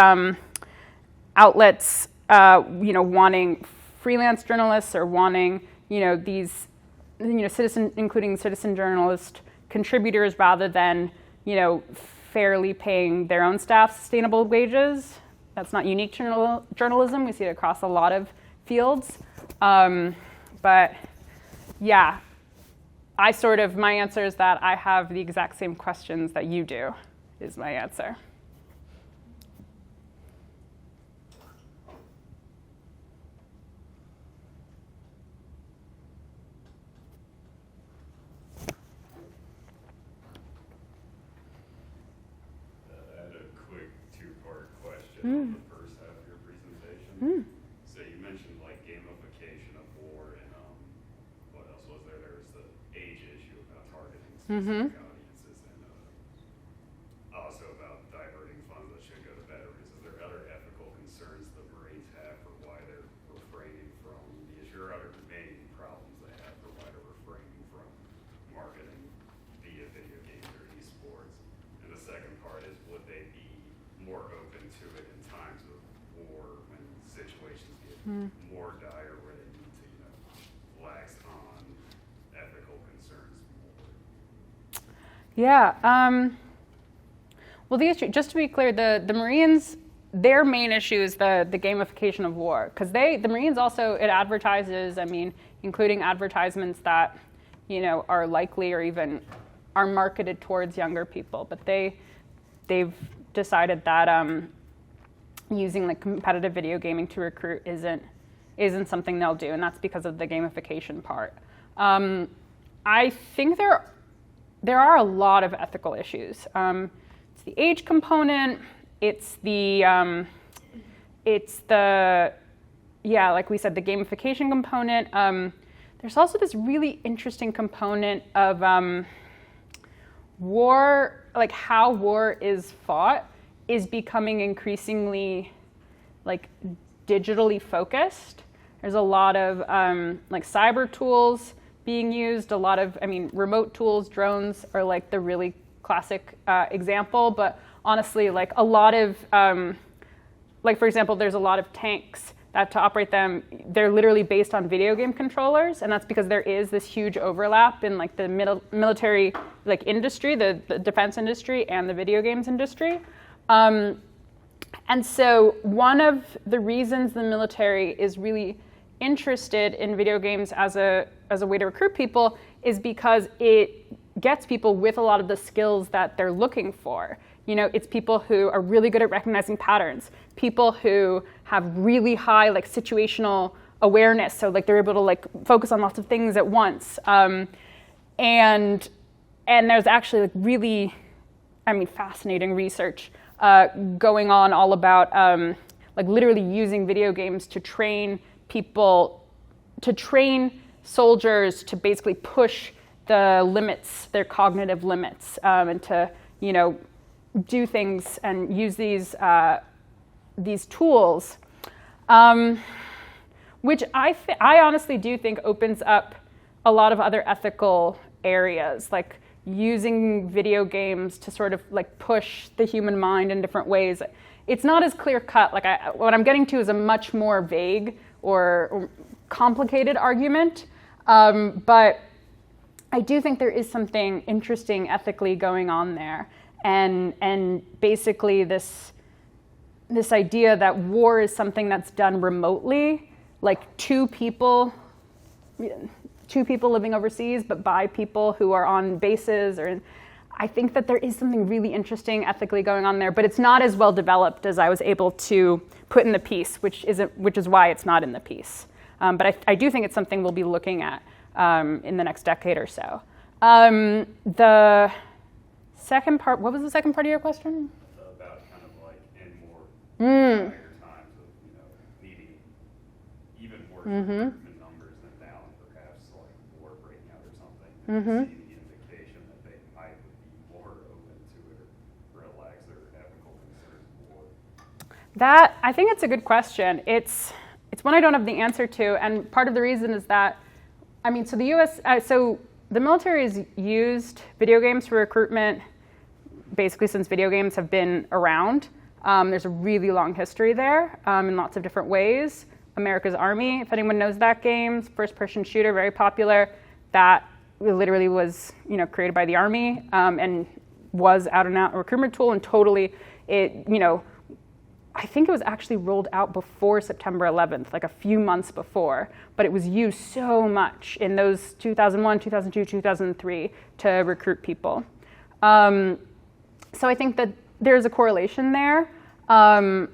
outlets, wanting freelance journalists or wanting, these, including citizen journalist contributors rather than, fairly paying their own staff sustainable wages. That's not unique to journalism. We see it across a lot of fields. But yeah, my answer is that I have the exact same questions that you do, is my answer. On the first half of your presentation. So you mentioned like gamification of war, and what else was there? There was the age issue about targeting specific audiences, and also about diverting funds that should go to veterans. Is there other ethical concerns the Marines have for why they're refraining from the issue, or other main problems they have for why they're refraining from marketing via video games or esports? And the second part is, would they be more open to it in times of war when situations get more dire, where they need to, lax on ethical concerns more? Yeah. Well, the issue, just to be clear, the Marines, their main issue is the gamification of war, because the Marines also, it advertises, including advertisements that, are likely or even are marketed towards younger people, but they've decided that using like competitive video gaming to recruit isn't something they'll do, and that's because of the gamification part. I think there are a lot of ethical issues. It's the age component. It's the like we said, the gamification component. There's also this really interesting component of war, like how war is fought is becoming increasingly like digitally focused. There's a lot of like cyber tools being used, a lot of, remote tools, drones are like the really classic example, but honestly, like a lot of, like for example, there's a lot of tanks that to operate them, they're literally based on video game controllers, and that's because there is this huge overlap in like the military like industry, the defense industry and the video games industry. And so one of the reasons the military is really interested in video games as a way to recruit people is because it gets people with a lot of the skills that they're looking for. It's people who are really good at recognizing patterns, people who have really high like situational awareness, so like they're able to like focus on lots of things at once. And there's actually like really, fascinating research going on all about like literally using video games to train people, to train soldiers to basically push the limits, their cognitive limits, and to do things and use these tools, which I honestly do think opens up a lot of other ethical areas, like using video games to sort of like push the human mind in different ways. It's not as clear cut. Like what I'm getting to is a much more vague or complicated argument, but I do think there is something interesting ethically going on there, and basically this idea that war is something that's done remotely, like two people to people living overseas, but by people who are on bases or I think that there is something really interesting ethically going on there, but it's not as well developed as I was able to put in the piece, which is why it's not in the piece. But I do think it's something we'll be looking at in the next decade or so. The second part, what was the second part of your question? About kind of like in more times of, needing even worse recruitment numbers than now, and perhaps like war breaking out or something. And see the indication that they might be more open to it or relax their ethical concerns more. That, I think it's a good question. It's one I don't have the answer to, and part of the reason is that, so the U.S., so the military has used video games for recruitment basically since video games have been around. There's a really long history there in lots of different ways. America's Army, if anyone knows that game, first-person shooter, very popular. That literally was, created by the Army and was out-and-out a recruitment tool, and totally it, I think it was actually rolled out before September 11th, like a few months before, but it was used so much in those 2001, 2002, 2003 to recruit people. So I think that there's a correlation there. I'm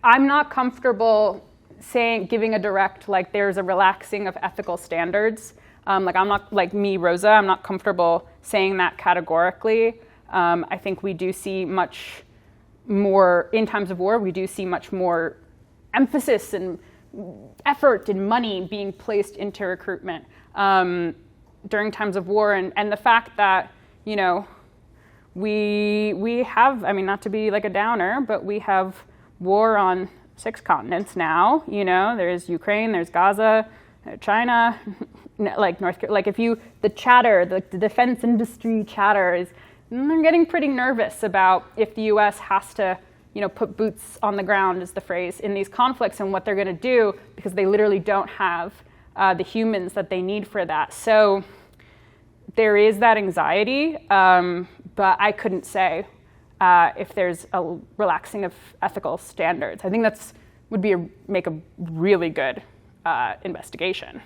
not comfortable giving a direct, like there's a relaxing of ethical standards. I'm not, like me, Rosa, I'm not comfortable saying that categorically. I think we do see much more, in times of war, we do see much more emphasis and effort and money being placed into recruitment during times of war. And the fact that, we have, not to be like a downer, but we have war on 6 continents now. There's Ukraine, there's Gaza, China, like North Korea. Like the chatter, the defense industry chatter is, they're getting pretty nervous about if the U.S. has to, put boots on the ground, is the phrase, in these conflicts and what they're going to do, because they literally don't have the humans that they need for that. So there is that anxiety, but I couldn't say if there's a relaxing of ethical standards. I think would make a really good investigation,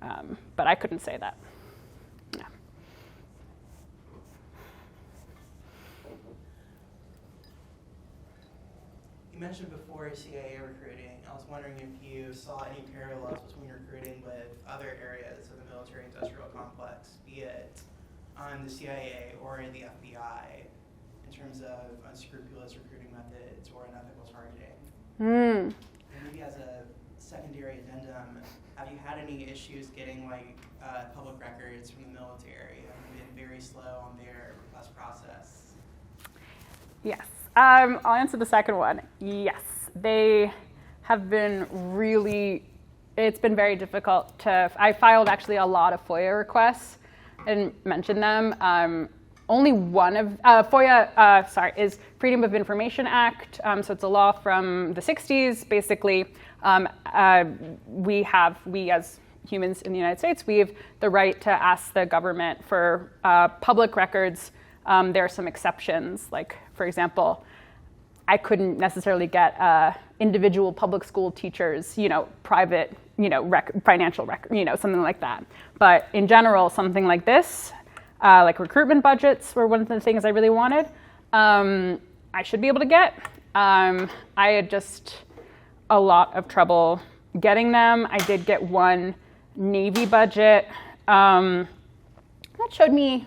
but I couldn't say that. You mentioned before CIA recruiting. I was wondering if you saw any parallels between recruiting with other areas of the military-industrial complex, be it the CIA or in the FBI, in terms of unscrupulous recruiting methods or unethical targeting. And maybe as a secondary addendum, have you had any issues getting public records from the military? Have you been very slow on their request process? Yes. I'll answer the second one. Yes, they have been it's been very difficult I filed actually a lot of FOIA requests and mentioned them. Only one of, FOIA, is Freedom of Information Act. So it's a law from the 60s, basically. We as humans in the United States, we have the right to ask the government for public records. There are some exceptions, like, for example, I couldn't necessarily get individual public school teachers, private, financial record, something like that. But in general, something like this, like recruitment budgets were one of the things I really wanted. I should be able to get. I had just a lot of trouble getting them. I did get one Navy budget. That showed me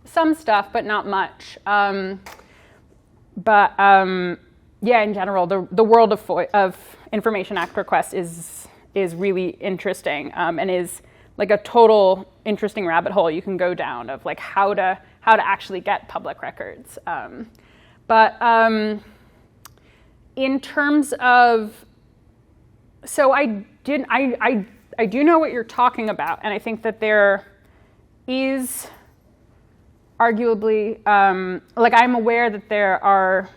some stuff, but not much. In general, the world of Information Act requests is really interesting and is like a total interesting rabbit hole you can go down of like how to actually get public records. In terms of, so I do know what you're talking about, and I think that there is arguably, I'm aware that there are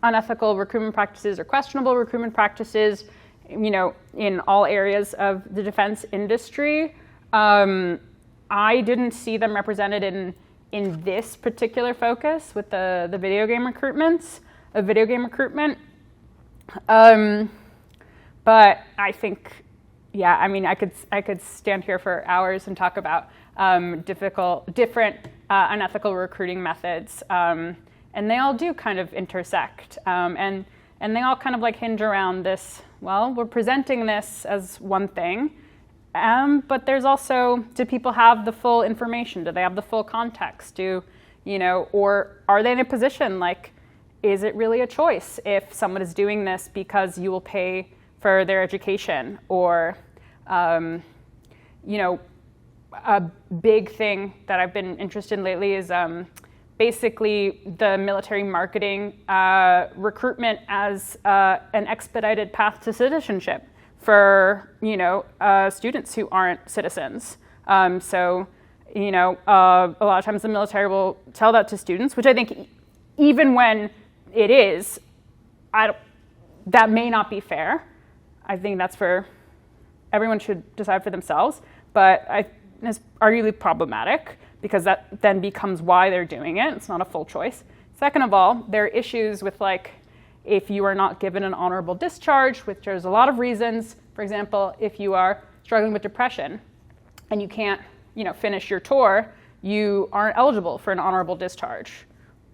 unethical recruitment practices or questionable recruitment practices, in all areas of the defense industry. I didn't see them represented in this particular focus with the video game recruitment. But I think, yeah, I mean, I could stand here for hours and talk about different unethical recruiting methods, and they all do kind of intersect, and they all kind of like hinge around this. Well, we're presenting this as one thing, but there's also, do people have the full information? Do they have the full context? Or are they in a position like, is it really a choice if someone is doing this because you will pay for their education? Or, a big thing that I've been interested in lately is basically the military marketing recruitment as an expedited path to citizenship for, students who aren't citizens. A lot of times the military will tell that to students, which I think even when it is, that may not be fair. I think that's everyone should decide for themselves, but it's arguably problematic because that then becomes why they're doing it. It's not a full choice. Second of all, there are issues with like, if you are not given an honorable discharge, which there's a lot of reasons. For example, if you are struggling with depression and you can't, finish your tour, you aren't eligible for an honorable discharge.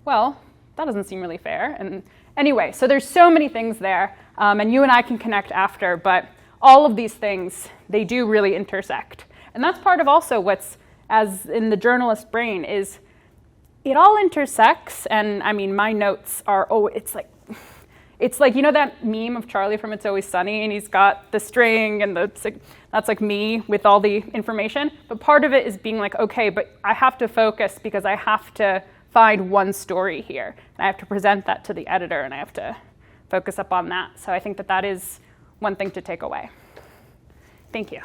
Well, that doesn't seem really fair. And anyway, so there's so many things there, and you and I can connect after, but all of these things, they do really intersect. And that's part of also what's, as in the journalist brain, is it all intersects. And I mean, my notes are, it's like, that meme of Charlie from It's Always Sunny, and he's got the string and that's like me with all the information. But part of it is being like, okay, but I have to focus because I have to find one story here. And I have to present that to the editor, and I have to focus up on that. So I think that is one thing to take away. Thank you.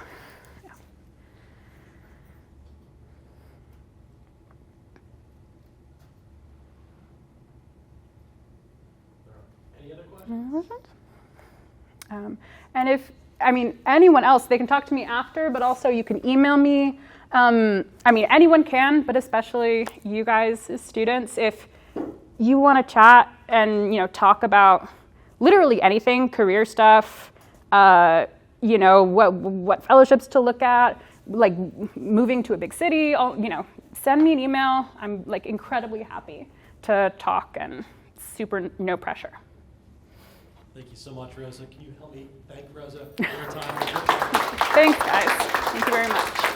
Any other questions? And if, anyone else, they can talk to me after, but also you can email me. Anyone can, but especially you guys as students, if you want to chat and, talk about literally anything, career stuff, what fellowships to look at, like moving to a big city, send me an email. I'm like incredibly happy to talk, and super no pressure. Thank you so much, Rosa. Can you help me thank Rosa for your time? Thanks, guys. Thank you very much.